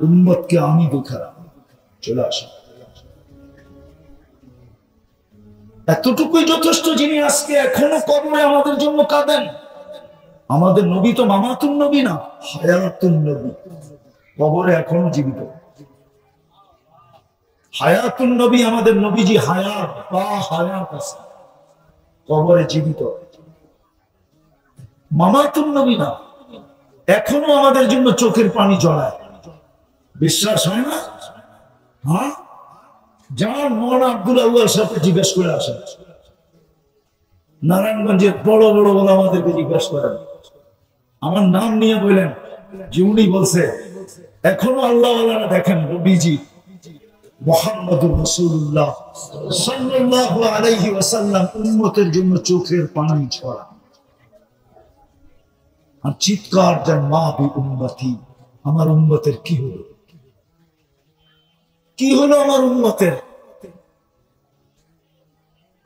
উম্মতকে আমি দেখা রাখবো, চলে আসেন। এতটুকুই যথেষ্ট, যিনি আজকে এখনো কবরে আমাদের জন্য কাঁদেন। আমাদের নবী তো মামাতুন নবী না, হায়াতুন নবী, কবরে এখনো জীবিত। হায়াতুন নবী, আমাদের নবীজি হায়াত বা হায়াত আছে, কবরে জীবিত। মামাতুন নবী না, এখনো আমাদের জন্য চোখের পানি জড়ায়। বিশ্বাস হয় না? হ্যাঁ, যান মৌলানা আব্দুল আউয়াল সাহেবকে জিজ্ঞেস করে আসেন, নারায়ণগঞ্জের বড় বড় আমাদেরকে জিজ্ঞাসা করেন, আমার নাম নিয়ে বললেন যে উনি বলছে এখনো আল্লাহ দেখেন নবীজি মুহাম্মদুর রাসূলুল্লাহ সাল্লাল্লাহু আলাইহি ওয়াসাল্লাম উম্মতের জন্য চোখের পানি ছড়া আর চিৎকার দেন, মা বি উম্মতি, আমার উম্মতের কি হলো, কি হলো, আমার উম্মতের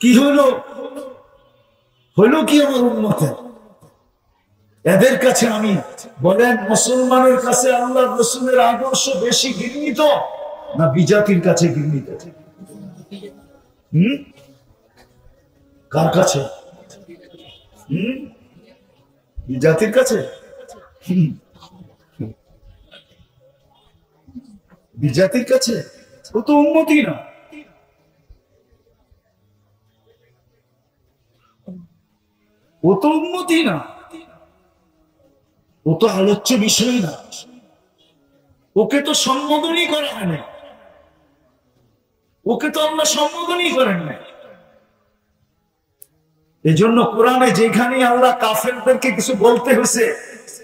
কি হলো, হলো কি আমার উম্মতের? এদের কাছে আমি বলেন, মুসলমানের কাছে আল্লাহর রাসূলের আদর্শ বেশি ঘৃণিত না বিজাতির কাছে ঘৃণিত? কার কাছে? বিজাতির কাছে? বিজাতির কাছে? ও তো উন্মতি না। ও তো উন্মতি না, ও তো আলোচ্য বিষয় না, ওকে তো সম্বোধনই করা হয় না, ওকে তো আল্লাহ সম্বোধনই করেন না। এই জন্য কোরআনে যেখানে আল্লাহ কাফেরদেরকে কিছু বলতে হয়েছে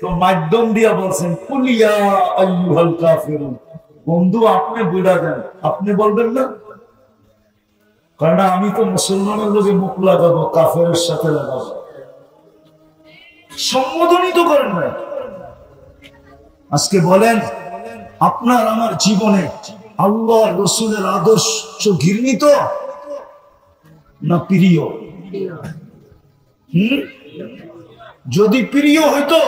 তো মাধ্যম দিয়া বলছেন কুলিয়া আইয়ুহাল কাফিরুন। বন্ধু আপনি বুঝা দেন, আপনি বলবেন না, কারণ আমি তো মুসলমানের লোকে মুখ লাগাবো, কাফেরের সাথে লাগাবো, সম্বোধনই তো করেন না। আজকে বলেন আপনার আমার জীবনে আল্লাহ রসুলের আদর্শ ঘৃণিত না প্রিয়? যদি প্রিয় হইতো,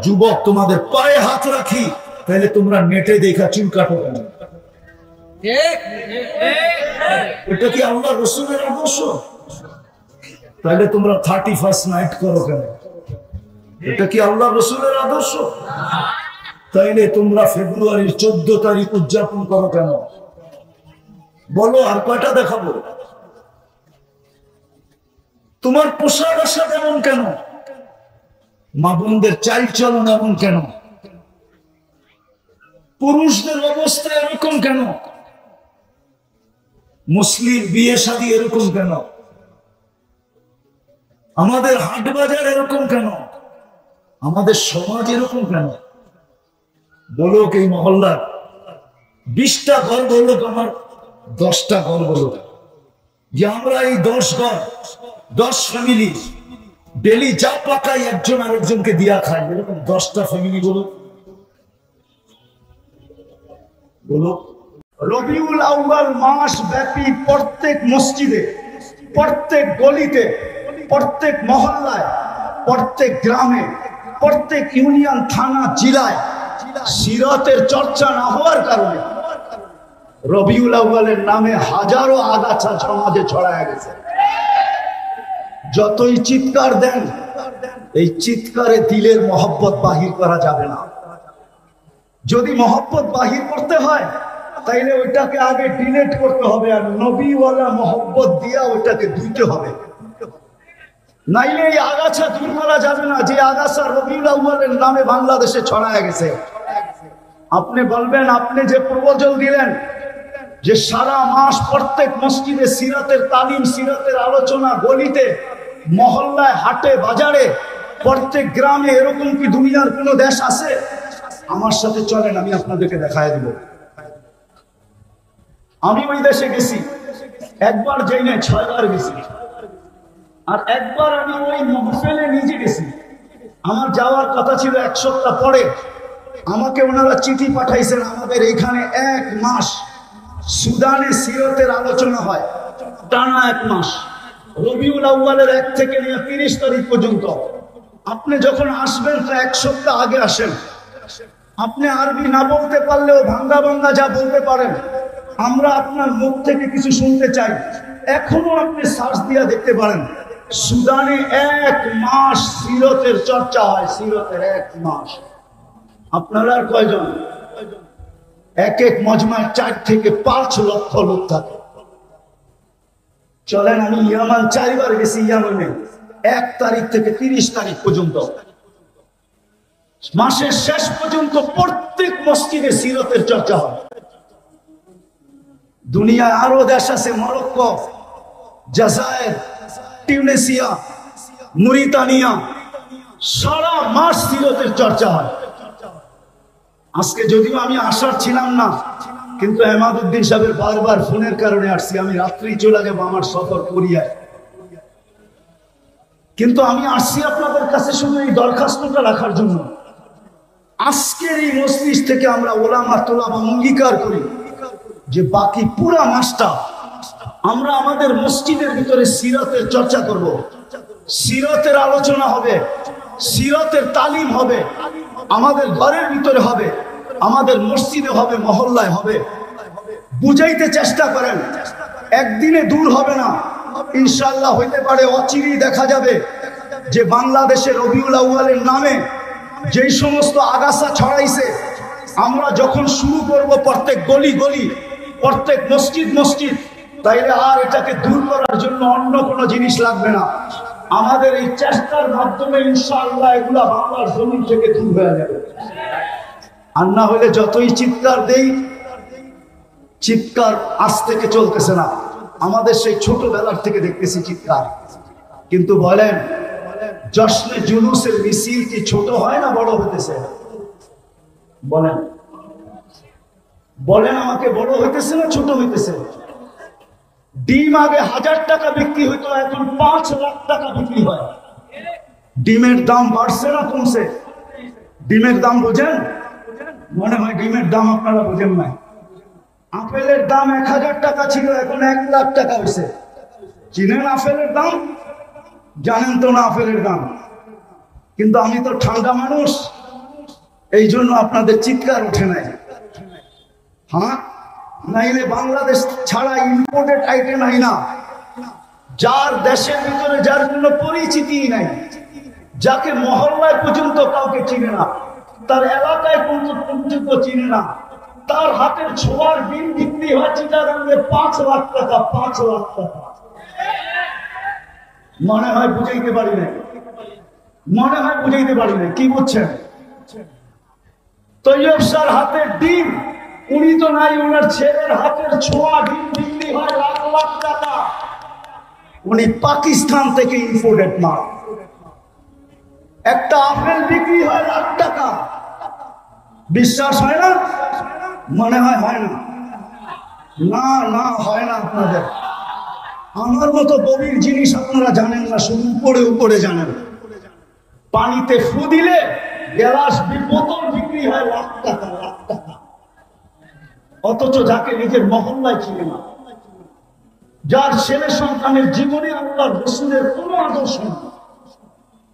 যুবক তোমাদের পায়ে হাত রাখি, তাহলে তোমরা নেটে দেখা চুল কাটো কেন? এটা কি আল্লাহ রসুলের আদর্শ? তাহলে তোমরা 31st নাইট করো কেন? এটা কি আল্লাহ রসুলের আদর্শ? তাইলে তোমরা ফেব্রুয়ারির 14 তারিখ উদযাপন করো কেন? বলো, আর কয়টা দেখাবো? তোমার পোশাক আশাক এমন কেন? মা বোনদের চালচলন এমন কেন? পুরুষদের অবস্থা এরকম কেন? মুসলিম বিয়ে শাদী এরকম কেন? আমাদের হাট বাজার এরকম কেন? আমাদের সমাজ এরকম কেন? বলো, এই মহল্লার 20টা ঘর বললো, আমার 10টা ঘর বললো যে আমরা এই 10 ঘর 10 ফ্যামিলি ডেলি যা পাকাই একজন আরেকজনকে দিয়া খায়, এরকম 10টা ফ্যামিলি বলো। বলো। রবিউল আউয়াল মাস ব্যাপী প্রত্যেক মসজিদে, প্রত্যেক গলিতে, প্রত্যেক মহল্লায়, প্রত্যেক গ্রামে, প্রত্যেক ইউনিয়ন, থানা, জেলায় সিরাতের চর্চা না হওয়ার কারণে রবিউল আউয়ালের নামে হাজারো আগাছা সমাজে ছড়ায় গেছে। যতই চিৎকার দেন, এই চিৎকারে দিলের মহব্বত বাহির করা যাবে না। যদি মহব্বত বাহির করতে হয় তাইলে ওইটাকে আগে ডিলেট করতে হবে, আর নবীওয়ালা মহব্বত দিয়া ওইটাকে ধুইতে হবে, নাইলে এই আগাছা দূর করা যাবে না। যে আগাছা রবিউল আউয়ালের নামে বাংলাদেশে ছড়ায় গেছে। আপনি বলবেন, আপনি যে প্রবচন দিলেন যে সারা মাস প্রত্যেক মসজিদে সিরাতের তালিম, সিরাতের আলোচনা, গলিতে, মহল্লায়, হাটে, বাজারে, প্রত্যেক গ্রামে, এরকম কি দুনিয়ার কোন দেশ আছে? আমার সাথে চলেন, আমি আপনাদেরকে দেখায় দিব। আমি ওই দেশে গেছি, একবার যাই না, 6 বার গেছি। আর একবার আমি ওই মহফিলে নিজে গেছি। আমার যাওয়ার কথা ছিল 1 সপ্তাহ পরে। আমাকে ওনারা চিঠি পাঠাইছেন, আমাদের এখানে 1 মাস সুদানে সিরতের আলোচনা হয়, টানা 1 মাস, রবিউল আউয়ালের 1 থেকে নিয়ে 30 তারিখ পর্যন্ত। আপনি যখন আসবেন তো 1 সপ্তাহ আগে আসেন। আপনি আরবি না বলতে পারলেও ভাঙ্গা ভাঙ্গা যা বলতে পারেন, আমরা আপনার মুখ থেকে কিছু শুনতে চাই। এখনো আপনি সার্চ দিয়ে দেখতে পারেন, সুদানে 1 মাস সিরতের চর্চা হয়, সিরতের 1 মাস। আপনারা আর কয়জন? এক এক মজমায় 4 থেকে 5 লক্ষ লোক থাকে। চলেন, আমি ইয়ামান 4 বার গেছি। ইয়ামানে 1 তারিখ থেকে 30 তারিখ পর্যন্ত, মাসের শেষ পর্যন্ত প্রত্যেক মসজিদে সিরতের চর্চা হয়। দুনিয়ায় আরো দেশ আছে, মরক্কো, জাজায়ের, টিউনিসিয়া, মরিতানিয়া, সারা মাস সিরতের চর্চা হয়। আজকে যদিও আমি আসার ছিলাম না, কিন্তু এমাদউদ্দিন সাহেবের বারবার ফোনের কারণে আসছি। আমি রাত্রি চলে যাব আমার সফর কোরিয়ায়, কিন্তু আমি আসছি আপনাদের কাছে শুধু এই দরখাস্তটা রাখার জন্য। আজকের এই মজলিস থেকে আমরা ওলামা তোলামা অঙ্গীকার করি যে বাকি পুরা মাসটা আমরা আমাদের মসজিদের ভিতরে সিরাতের চর্চা করব, সিরাতের আলোচনা হবে, সিরাতের তালিম হবে, আমাদের ঘরের ভিতরে হবে, আমাদের মসজিদে হবে, মহল্লায় হবে। বুঝাইতে চেষ্টা করেন, একদিনে দূর হবে না, ইনশাআল্লাহ হইতে পারে অচিরেই দেখা যাবে যে বাংলাদেশে রবিউল আউয়ালের নামে যেই সমস্ত আগাছা ছড়াইছে, আমরা যখন শুরু করব প্রত্যেক গলি গলি, প্রত্যেক মসজিদ মসজিদ, তাইলে আর এটাকে দূর করার জন্য অন্য কোনো জিনিস লাগবে না। আমাদের এই চেষ্টার মাধ্যমে ইনশাআল্লাহ এগুলা বাংলার জমিন থেকে দূর হয়ে যাবে। আর না হলে যতই চিৎকার দেই, চিৎকার আজ থেকে চলতেছে না, আমাদের সেই ছোটবেলার থেকে দেখতেছি চিৎকার। কিন্তু বলেন, জশ্নে জুলুসের মিছিল কি ছোট হয় না বড় হইতেছে? বলেন বলেন আমাকে, বড় হইতেছে না ছোট হইতেছে? ডিম আগে 1000 টাকা বিক্রি হইতো, এখন 5 লাখ টাকা বিক্রি হয়। ডিমের দাম বাড়ছে না কমছে? ডিমের দাম বোঝেন? মনে হয় ডিমের দাম আপনারা বোঝেন না। আপেলের দাম 1000 টাকা ছিল, এখন 1 লাখ টাকা হয়েছে। চিনেন আপেলের দাম? জানেন তো না আপেলের দাম? কিন্তু আমি তো ঠান্ডা মানুষ, এই জন্য আপনাদের চিৎকার ওঠে নাই। হ্যাঁ, নাইলে বাংলাদেশ ছাড়া ইম্পোর্টেড আইটেম নাই না। যার দেশের ভিতরে যার কোনো পরিচিতি নাই, যাকে মহল্লায় পর্যন্ত কাউকে চিনে না, তার এলাকায় পর্যন্ত চিনে না, তার হাতের ছোঁয়ার ডিম বিক্রি হয় চিটাগাঙ্গে 5 লাখ টাকা। 5 লাখ টাকা মনে হয় বুঝাইতে পারি না, মনে হয় বুঝাইতে পারি না। কি বুঝছেন? তৈয়ব স্যার হাতের ডিম, উনি তো নাই, ওনার ছেলের হাতের ছোঁয়া ডিম বিক্রি হয় লাখ লাখ টাকা। উনি পাকিস্তান থেকে ইম্পোর্টেড মাল। একটা আপেল বিক্রি হয় লাখ টাকা। বিশ্বাস হয় না? মনে হয় হয় না? না না, হয় না আপনাদের। আমার মতো গভীর জিনিস আপনারা জানেন না, শুধু উপরে উপরে জানেন। পানিতে ফু দিলে গ্লাস বোতল বিক্রি হয় লাখ টাকা, লাখ টাকা। অথচ যাকে নিজের মহল্লায় চিনে না, যার ছেলে সন্তানের জীবনে আল্লাহর রাসূলের কোনো আদর্শ না,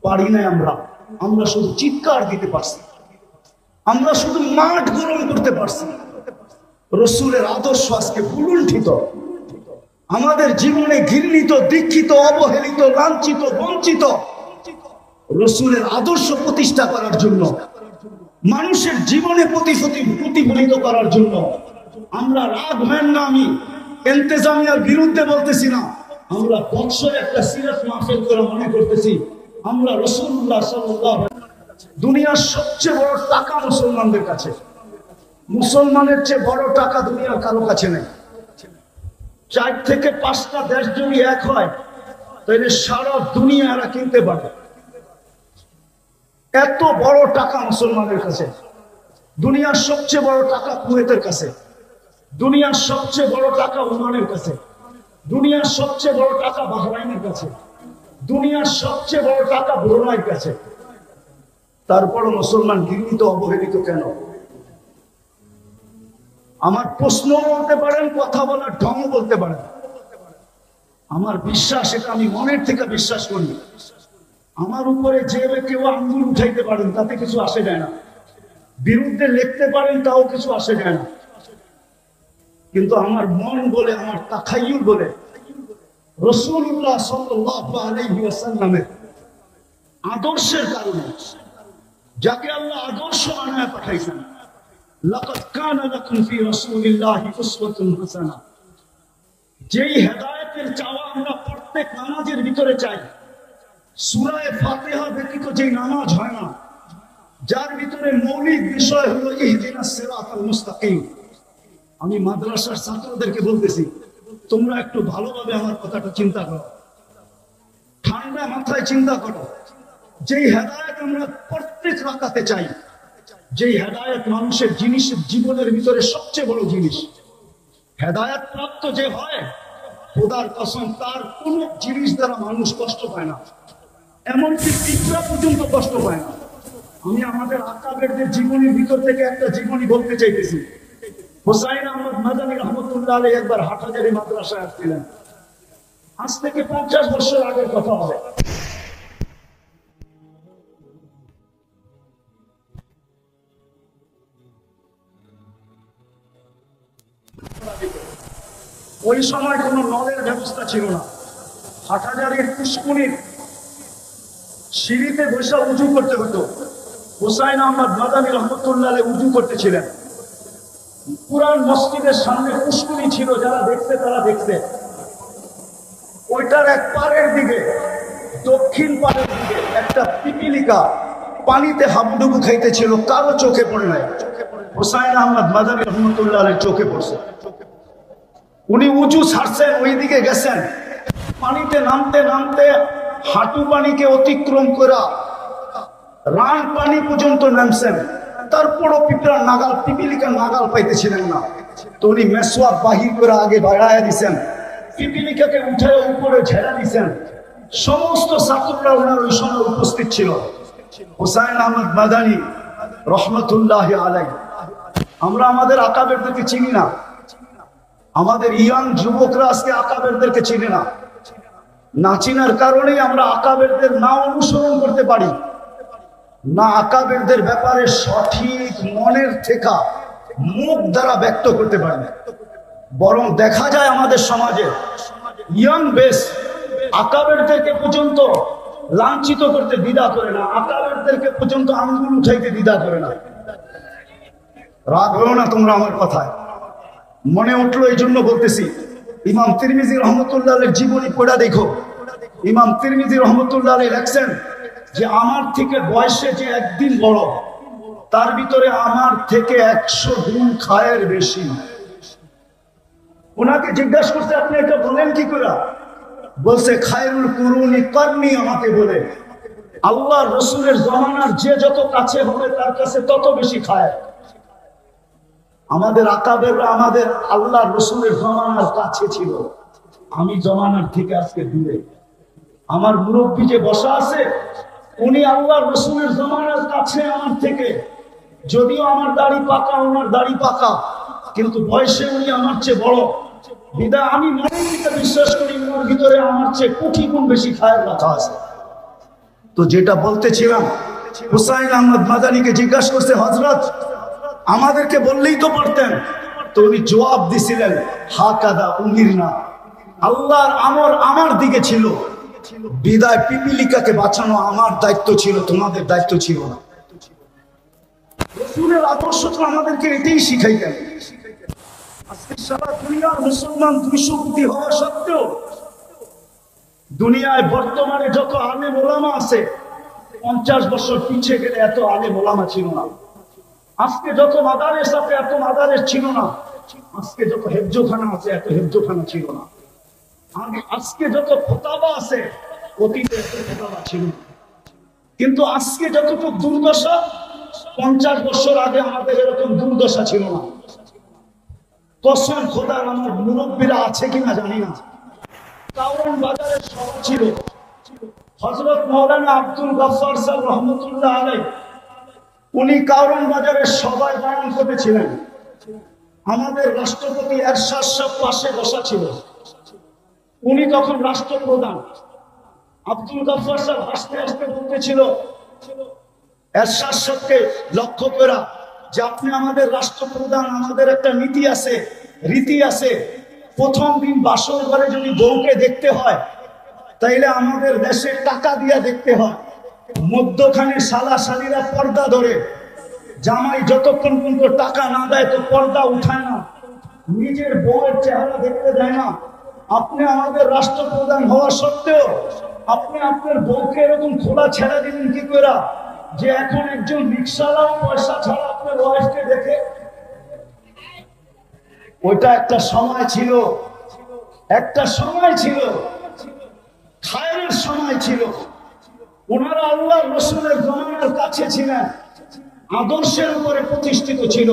পারি নাই আমরা। আমরা শুধু চিৎকার দিতে পারছি, আমরা শুধু মাঠ গরম করতে পারছি। রাসূলের আদর্শ আজকে ভুলুণ্ঠিত। আমাদের জীবনে ঘৃণিত, দীক্ষিত, অবহেলিত, লাঞ্ছিত, বঞ্চিত। রাসূলের আদর্শ প্রতিষ্ঠা করার জন্য, মানুষের জীবনে প্রতিফলিত করার জন্য আমরা, রাগ হয় না, আমি ইন্তেজামিয়ার বিরুদ্ধে বলতেছি না, আমরা বৎসরে একটা সিরাত মাহফিল করে মনে করতেছি আমরা রাসূলুল্লাহ সাল্লাল্লাহু আলাইহি ওয়াসাল্লাম। দুনিয়ার সবচেয়ে বড় টাকা মুসলমানদের কাছে, মুসলমানের চেয়ে বড় টাকা দুনিয়ার কারো কাছে নেই। 4 থেকে 5টা দেশ যদি এক হয়, তাহলে সারা দুনিয়া এরা কিনতে পারে। এত বড় টাকা মুসলমানের কাছে। দুনিয়ার সবচেয়ে বড় টাকা কুয়েতের কাছে, দুনিয়ার সবচেয়ে বড় টাকা ওমানের কাছে, দুনিয়ার সবচেয়ে বড় টাকা বাহরাইনের কাছে, দুনিয়ার সবচেয়ে বড় টাকা ব্রুনাইয়ের কাছে। তারপরও মুসলমান ঘৃণিত, অবহেলিত কেন? আমার প্রশ্ন বলতে পারেন, কথা বলার ঢং বলতে পারেন। আমার বিশ্বাস, এটা আমি মনের থেকে বিশ্বাস করি। আমার উপরে যে কেউ আঙ্গুল উঠাইতে পারেন, তাতে কিছু আসে যায় না। বিরুদ্ধে লিখতে পারেন, তাও কিছু আসে যায় না। কিন্তু আমার মন বলে, আমার তাখাইয়ুল বলে, রাসূলুল্লাহ সাল্লাল্লাহু আলাইহি ওয়াসাল্লামের আদর্শের কারণে, যাকে আল্লাহ আদর্শ বানায় পাঠাইছেন, লাকাদ কানা লাকুম ফি রাসূলিল্লাহি উসওয়াতুন হাসানাহ, যেই হেদায়েতের চাওয়া আমরা প্রত্যেক নামাজের ভিতরে চাই। সূরা ফাতিহা ব্যতীত যেই নামাজ হয় না, যার ভিতরে মৌলিক বিষয় হলো ইহদিনাস সিরাতাল মুস্তাকিম। আমি মাদ্রাসার ছাত্রদেরকে বলতেছি, তোমরা একটু ভালোভাবে আমার কথাটা চিন্তা করো, ঠান্ডা মাথায় চিন্তা করো। যেই হেদায়েত আমরা প্রত্যেক রাকাতে চাই, যেই হেদায়েত মানুষের জীবনের ভিতরে সবচেয়ে বড় জিনিস, হেদায়েত প্রাপ্ত যে হয়, খোদার কসম তার কোন জিনিস দ্বারা মানুষ কষ্ট পায় না, এমনকি পিঁপড়া পর্যন্ত কষ্ট পায় না। আমি আমাদের আকাবেরদের জীবনের ভিতর থেকে একটা জীবনী বলতে চাইতেছি। হুসাইন আহমদ মাদানী রহমতুল্লাহ আলাইহি একবার হাটহাজারী মাদ্রাসায় আসছিলেন। আজ থেকে 50 বছর আগের কথা হবে। ওই সময় কোনো নলের ব্যবস্থা ছিল না। হাটহাজারীর পুষ্কুনির সিঁড়িতে বসে উজু করতে হতো। হুসাইন আহমদ মাদানী রহমতুল্লাহ আলাইহি উজু করতেছিলেন। পুরান মসজিদের সামনে পুষ্করি ছিল, যারা দেখছে তারা দেখছে। ওইটার এক পারের দিকে, দক্ষিণ পারের দিকে একটা পিপিলিকা পানিতে হাবুডুবু খাইতেছিল, কারো চোখে পড়ে নাই। হুসাইন আহমদ মাদানী রহমতুল্লাহ আলাইহি চোখে পড়ছে। উনি উঁচু ছাড়ছেন, ওই দিকে গেছেন, পানিতে নামতে নামতে হাঁটু পানিকে অতিক্রম করা রান পানি পর্যন্ত নামছেন, তারপরও পিঁপড়ার নাগাল, পিপিলিকার নাগাল পাইতেছিলেন না। তো উনি মেসওয়াক বাহির করে আগে বাড়াইয়া দিছেন, পিপিলিকাকে উঠে উপরে ঝেড়া দিছেন। সমস্ত ছাত্ররা ওনার ওই সময় উপস্থিত ছিল। হুসাইন আহমদ মাদানী রহমতুল্লাহ আলাইহি। আমরা আমাদের আকাবেরদেরকে চিনি না, আমাদের ইয়াং যুবকরা আজকে আকাবেরদেরকে চিনে না। না চিনার কারণেই আমরা আকাবেরদের না অনুসরণ করতে পারি না, আকাবেরদের ব্যাপারে সঠিক মনের থেকে মুখ দ্বারা ব্যক্ত করতে পারি। বরং দেখা যায় আমাদের সমাজে ইয়াং বেস আকাবেরদেরকে পর্যন্ত লাঞ্ছিত করতে দ্বিধা করে না, আকাবেরদেরকে পর্যন্ত আঙ্গুল উঠাইতে দ্বিধা করে না। রাগ হও না তোমরা আমার কথায়, মনে উঠলো এই জন্য বলতেছি। ইমাম তিরমিজি রহমতুল্লাহ আলাইহির জীবনী পড়া দেখো। ইমাম তিরমিজি রহমতুল্লাহ আলাইহি লেখছেন যে আমার থেকে বয়সে যে একদিন বড়, তার ভিতরে আমার থেকে 100 গুণ খায়ের বেশি। ওনাকে জিজ্ঞাসা করতে, আপনি এটা বলেন কি করে? বলছে খায়রুল কুরুনি করনি, আমাকে বলে আল্লাহ রসুলের জমানার যে যত কাছে হবে তার কাছে তত বেশি খায়। আমাদের আকাবেররা আমাদের আল্লাহ রসুলের জমানার কাছে ছিল, আমি জমানার থেকে আজকে দূরে। আমার মুরব্বী যে বসা আছে উনি আল্লাহ রসুলের জমানার কাছে আমার থেকে, যদিও আমার দাড়ি পাকা, ওনার দাড়ি পাকা, কিন্তু বয়সে উনি আমার চেয়ে বড়। বিদায় আমি মনের দিকে বিশ্বাস করি ওনার ভিতরে আমার চেয়ে কোটি গুণ বেশি খায়ের রাখা আছে। তো যেটা বলতেছিলাম, হুসাইন আহমদ মাদানীকে জিজ্ঞাসা করছে, হযরত আমাদেরকে বললেই তো পারতেন। তো উনি জবাব দিছিলেন, হাকাদা উমিরনা, আল্লাহর আমর আমার দিকে ছিল, বিদায় পিপিলিকাকে বাঁচানো আমার দায়িত্ব ছিল, তোমাদের দায়িত্ব ছিল না। রাসূলের আদর্শ তো আমাদেরকে এটাই শিখাইতেন। আজকে সারা দুনিয়ার মুসলমান 200 কোটি হওয়া সত্ত্বেও দুনিয়ায় বর্তমানে যত আলেম ওলামা আছে, 50 বছর পিছিয়ে গেলে এত আলেম ওলামা ছিল না। আজকে যত মাদারেস আছে এত মাদারেস ছিল না। আজকে যত হেফজোখানা আছে এত হেফজোখানা ছিল না। আজকে যত খোতাবা আছে অতীতে এত খোতাবা ছিল না। কিন্তু আজকে যতটুকু দুর্দশা, 50 বছর আগে আমাদের এরকম দুর্দশা ছিল না। কসম খোদার, আমার মুরব্বীরা আছে কিনা জানি না, কারণ বাজারের সভা ছিল। হযরত মাওলানা আব্দুল গফফার সাহেব রহমতুল্লাহ আলাইহি উনি কারণ বাজারের সভায় বয়ান করেছিলেন। আমাদের রাষ্ট্রপতি এরশাদ সাহেব পাশে বসা ছিল, উনি তখন রাষ্ট্রপ্রধান। আব্দুল গফফার সাহেব হাসতে হাসতে বলতেছিল এরশাদ সাহেবকে লক্ষ্য করা যে আপনি আমাদের রাষ্ট্রপ্রধান, আমাদের একটা নীতি আছে, রীতি আছে। প্রথম দিন বাসর ঘরে যদি বউকে দেখতে হয় তাইলে আমাদের দেশে টাকা দিয়া দেখতে হয়। মধ্যখানে শালা শালীরা পর্দা ধরে, জামাই যতক্ষণ পর্যন্ত টাকা না দেয় তো পর্দা উঠায় না, নিজের বউয়ের চেহারা দেখতে দেয় না। আপনি আমাদের রাষ্ট্রপ্রধান হওয়া সত্ত্বেও আপনি আপনার বউকে এরকম খোলা ছেড়া দিলেন কি করে যে এখন একজন রিক্সাওয়ালাও পয়সা ছাড়া আপনার ওয়াইফকে দেখে? ওইটা একটা সময় ছিল, একটা সময় ছিল, খায়ের সময় ছিল। ওনারা আল্লাহ রসুলের জমানার কাছে ছিলেন, আদর্শের উপরে প্রতিষ্ঠিত ছিল।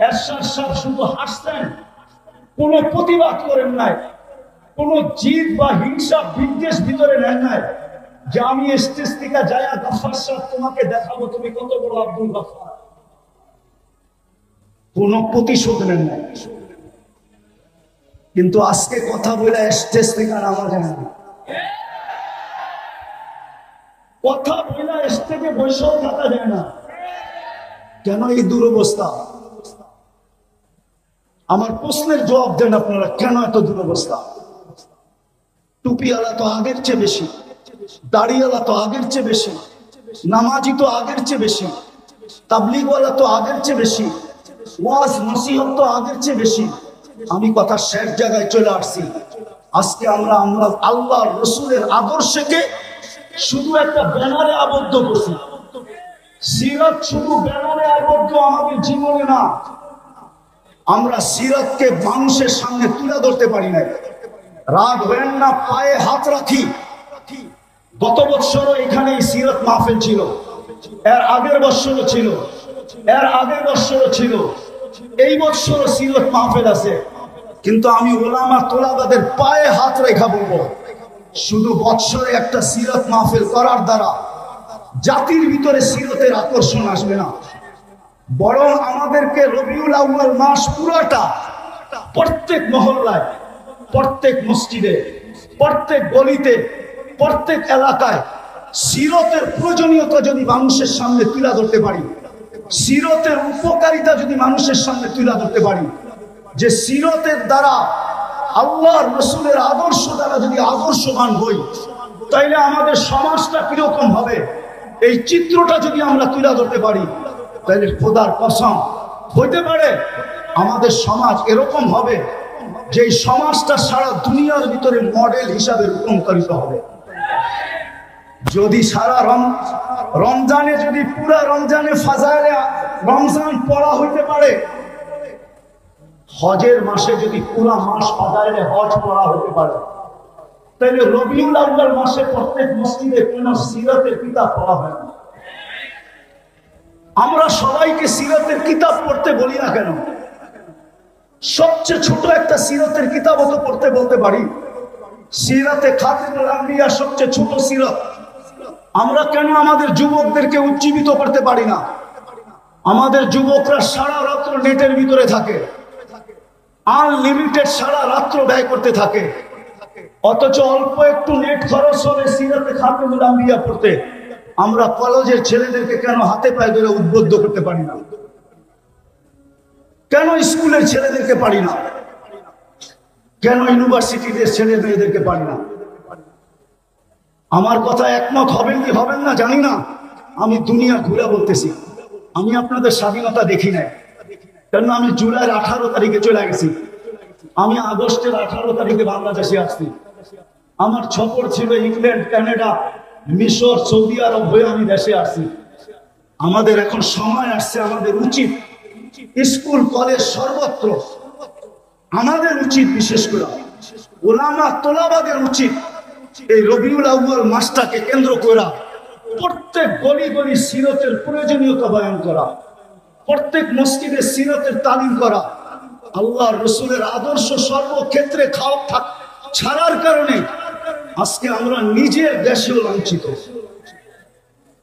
এরশাদ সাহেব শুধু হাসতেন, কোনো প্রতিবাদ করেন নাই, কোনো জিদ বা হিংসা বিদ্বেষ ভিতরে নেন নাই যে আমি স্টেজ থেকে যায়া গফফার সাহেব তোমাকে দেখাবো তুমি কত বড় আব্দুল গফফার। কোনো প্রতিশোধ নেন নাই। কিন্তু আজকে কথা বলে স্টেজ থেকে নামা যায় না, কথা বলে স্টেজে বসেও থাকা যায় না। কেন এই দুরবস্থা? আমার প্রশ্নের জবাব দেন আপনারা, কেন এত দুরবস্থা? টুপিওয়ালা তো আগের চেয়ে বেশি, দাড়িওয়ালা তো আগের চেয়ে বেশি, নামাজি তো আগের চেয়ে বেশি, তাবলিগওয়ালা তো আগের চেয়ে বেশি, ওয়াজ নসিহত তো আগের চেয়ে বেশি। আমি কথা শেষ জায়গায় চলে আসছি। আজকে আমরা আল্লাহ রসুলের আদর্শকে শুধু একটা ব্যানারে আবদ্ধ করছি। সিরাত শুধু ব্যানারে আবদ্ধ আমাদের জীবনে না। আমরা সিরাতকে মানুষের সামনে তুলে ধরতে পারি না। রাগ হয়েন না, পায়ে হাত রাখি। গত বছরও এখানে সিরাত মাহফিল ছিল, এর আগের বছরও ছিল, এর আগের বছরও ছিল, এই বছরও সিরাত মাহফিল আছে। কিন্তু আমি ওলামা তোলাবাদের পায়ে হাত রেখা বলবো, শুধু বছরে একটা সিরাত মাহফিল করার দ্বারা জাতির ভিতরে সিরাতের আকর্ষণ আসবে না, বরং আমাদেরকে রবিউল আউয়াল মাস পুরাটা প্রত্যেক মহল্লায়, প্রত্যেক মসজিদে, প্রত্যেক গলিতে, প্রত্যেক এলাকায় সিরাতের প্রয়োজনীয়তা যদি মানুষের সামনে তুলে ধরতে পারি, সিরাতের উপকারিতা যদি মানুষের সামনে তুলে ধরতে পারি, যে সিরাতের দ্বারা আল্লাহর রাসূলের আদর্শ দ্বারা যদি আদর্শবান হই, তাইলে আমাদের সমাজটা কিরকম হবে এই চিত্রটা যদি আমরা তুলে ধরতে পারি, তাহলে খোদার কসম হইতে পারে আমাদের সমাজ এরকম হবে যে সমাজটা সারা দুনিয়ার ভিতরে মডেল হিসাবে রূপান্তরিত হবে। যদি সারা রমজানে, যদি পুরা রমজানে ফাজাইলে রমজান পড়া হইতে পারে, হজের মাসে যদি পুরা মাস ফাজাইলে হজ পড়া হইতে পারে, তাহলে রবিউল আউয়াল মাসে প্রত্যেক মসজিদে কোন সিরাতের কিতাব পড়া হয় না। আমরা সবাইকে সিরাতের কিতাব পড়তে বলি না কেন? সবচেয়ে ছোট একটা সিরাতের কিতাবও তো পড়তে বলতে পারি। সিরাতে খাতিমুল আম্বিয়া সবচেয়ে ছোট সিরাত। আমরা কেন আমাদের যুবকদেরকে উজ্জীবিত করতে পারি না? আমাদের যুবকরা সারা রাত্র নেটের ভিতরে থাকে, আনলিমিটেড সারা রাত্র ব্যয় করতে থাকে, অথচ অল্প একটু নেট খরচ হলে সিরাতে খাতিমুল আম্বিয়া পড়তে আমরা কলেজের ছেলেদেরকে কেন হাতে পায়ে ধরে উদ্বুদ্ধ করতে পারি না? কেন স্কুলের ছেলেদেরকে পারি না? কেন ইউনিভার্সিটির ছেলে মেয়েদেরকে পারি না? আমার কথা একমত হবেন কি হবেন না জানি না। আমি দুনিয়া ঘুরে বলতেছি, আমি আপনাদের স্বাধীনতা দেখি নাই, কেন আমি জুলাইয়ের 18 তারিখে চলে গেছি, আমি আগস্টের 18 তারিখে বাংলাদেশে আসছি। আমার সফর ছিল ইংল্যান্ড, কানাডা, মিশর, সৌদি আরব হয়ে আমি দেশে আসছি। আমাদের এখন সময় আসছে, আমাদের উচিত স্কুল কলেজ সর্বত্র আমাদের উচিত, বিশেষ করে ওলামা তোলাবাদের উচিত এই রবিউল আউয়াল মাসটাকে কেন্দ্র করা প্রত্যেক গলি গলি সিরাতের প্রয়োজনীয়তা বয়ান করা, প্রত্যেক মসজিদে সিরাতের তালিম করা। আল্লাহর রাসূলের আদর্শ সর্বক্ষেত্রে ছাড়ার কারণে আজকে আমরা নিজের দেশেও লাঞ্ছিত,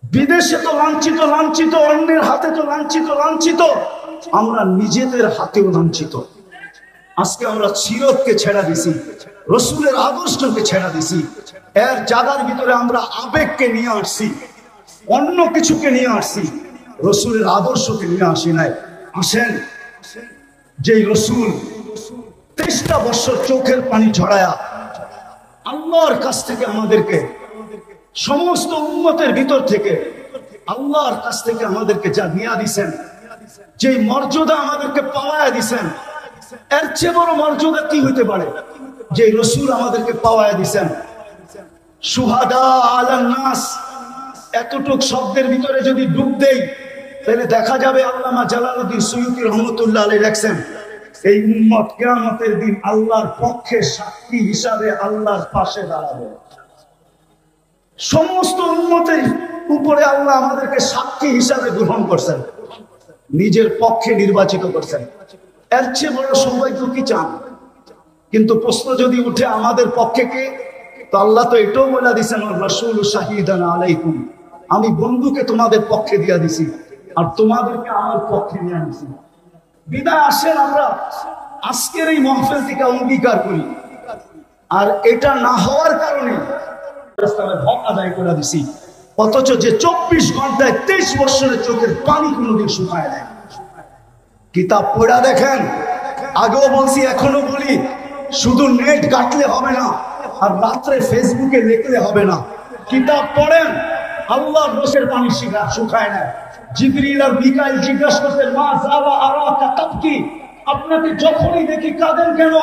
বিদেশে তো লাঞ্ছিত, লাঞ্ছিত অন্যের হাতে তো লাঞ্ছিত, লাঞ্ছিত আমরা নিজেদের হাতেও লাঞ্ছিত। আজকে আমরা সিরাতকে ছেড়া দিছি, রাসূলের আদর্শকে ছেড়া দিছি, এর জায়গার ভিতরে আমরা আবেগকে নিয়ে আসছি, অন্য কিছুকে নিয়ে আসছি, রাসূলের আদর্শকে নিয়ে আসি নাই। আসেন, যেই রাসূল 23টা বছর চোখের পানি ঝরায়া আল্লাহর কাছ থেকে আমাদেরকে, সমস্ত উম্মতের ভিতর থেকে আল্লাহর কাছ থেকে আমাদেরকে যা নিয়ে দিছেন, যে মর্যাদা আমাদেরকে পাওয়ায় দিছেন, এর চেয়ে বড় মর্যাদা কি হইতে পারে? যে রাসূল আমাদেরকে পাওয়ায় দিছেন। সুহাদা আলান নাস, এতটুক শব্দের ভিতরে যদি ডুব দেই, তাহলে দেখা যাবে আল্লামা জালালউদ্দিন সুয়ুতী রহমতুল্লাহ আলাইহি লেখছেন, এই উম্মত কিয়ামতের দিন আল্লাহর পক্ষে সাক্ষী হিসাবে আল্লাহর পাশে দাঁড়াবে। সমস্ত উম্মতের উপরে আল্লাহ আমাদেরকে সাক্ষী হিসাবে গ্রহণ করছেন, নিজের পক্ষে নির্বাচিত করছেন। এর চেয়ে বড় সৌভাগ্য কি চান? কিন্তু প্রশ্ন যদি উঠে আমাদের পক্ষে কে, তো আল্লাহ তো এটাও বলে দিয়েছেন, রাসূলু শাহিদান আলাইকুম, আমি বন্ধুকে তোমাদের পক্ষে দিয়ে দিছি আর তোমাদেরকে আমার পক্ষে নিয়ে আনছি। বিদায় আসেন আমরা আজকের এই মাহফিল থেকে অঙ্গীকার করি, আর এটা না হওয়ার কারণে হক আদায় করে দিছি, অথচ যে 24 ঘন্টায় 23 বছরের চোখের পানি কোনোদিন শুকায় নাই। কিতাব পড়া দেখেন, আগেও বলছি এখনো বলি, শুধু নেট কাটলে হবে না আর রাত্রে ফেসবুকে লিখলে হবে না, কিতাব পড়েন, আল্লাহর রসের পানি শুকায় না। জিবরিল আর মিকাইল জিজ্ঞাসা করতেন, মা যারা আরাকা তাবকি, আপনাকে যখনই দেখি কাঁদেন কেন?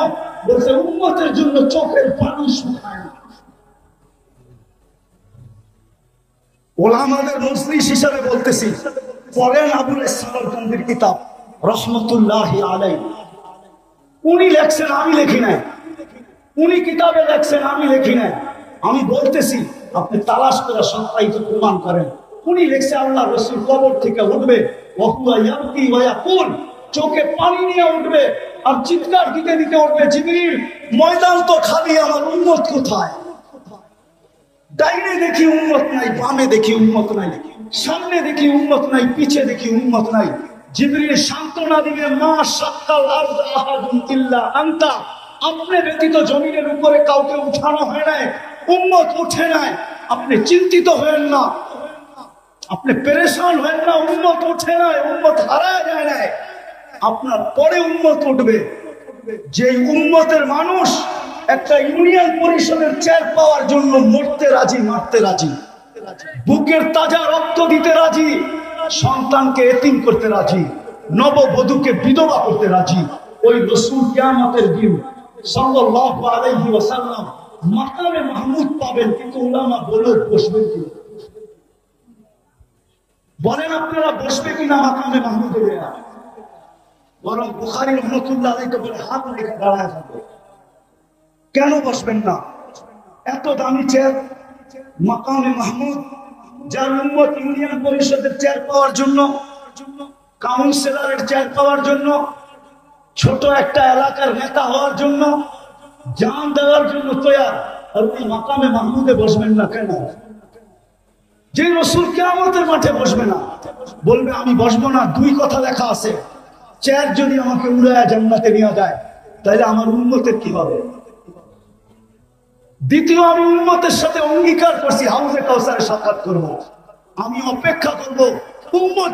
বলছে উম্মতের জন্য চোখের পানি শুকায় না। ওলামাদের মজলিস হিসাবে বলতেছি, পড়েন আবুল সামারকান্দির কিতাব রহমতুল্লাহি আলাইহি। উনি লেখছেন, আমি লিখি নাই। উনি কিতাবে লেখছেন, আমি লিখি নাই। আমি বলতেছি, আপনি তালাশ করে সত্যায়িত প্রমাণ করেন। উনি লেখছে আল্লাহ রাসূল কবর থেকে উঠবে, ওহুয়া ইয়াবকি ওয়া ইয়াকুল, চোখে পানি নিয়ে উঠবে আর চিৎকার দিতে দিতে উঠবে, জিবরিল ময়দান তো খালি, আমার উম্মত কোথায়? ডাইনে দেখি উম্মত নাই, বামে দেখি উম্মত নাই, সামনে দেখি উম্মত নাই, পিছে দেখি উম্মত নাই। জিবরিল সান্ত্বনা দিবে, মা শাক্কাল আরদ আহাদুন ইল্লা আনতা, আপনি ব্যতীত জমিনের উপরে কাউকে উঠানো হয় নাই, উম্মত উঠে নাই। আপনি চিন্তিত হবেন না, আপনি পেরেশান হবেন না, উম্মত উঠে নাই, উম্মত হারায় যায় নাই। আপনার পরে উম্মত উঠবে, যে উম্মতের মানুষ একটা ইউনিয়ন পরিষদের চেয়ার পাওয়ার জন্য মরতে রাজি, মারতে রাজি, বুকের তাজা রক্ত দিতে রাজি, সন্তানকে এতিম করতে রাজি, নববধূকে বিধবা করতে রাজি। ওই রাসূল কিয়ামতের দিন সাল্লাল্লাহু আলাইহি ওয়াসাল্লাম মাকামে মাহমুদ পাবেন, কিন্তু উলামা বলে বসবেন কি? বলেন আপনারা বসবে কিনা মাকামে মাহমুদে? বরং বুখারী রহমাতুল্লাহ আলাইহি বলে হাত রেখে দাঁড়ায় থাকবে। কেন বসবেন না? এত দামি চেয়ার, মাকামে মাহমুদ, যার উম্মত ইউনিয়ন পরিষদের চেয়ার পাওয়ার জন্য, কাউন্সিলরের চেয়ার পাওয়ার জন্য, ছোট একটা এলাকার নেতা হওয়ার জন্য, জান দেওয়ার জন্য তৈয়ার। আর ওই মাকামে মাহমুদে বসবেন না কেন? যে রাসূল কিয়ামতের মাঠে বসবে না, বলবে আমি বসবো না, দুই কথা লেখা আছে, চেয়ার যদি আমাকে উড়ায় জান্নাতে নিয়ে যায়, তাহলে আমার উম্মতের কি হবে? দ্বিতীয়, আমি উম্মতের সাথে অঙ্গীকার করছি হাউজে কাউসারে সাক্ষাৎ করব, আমি অপেক্ষা করব উম্মত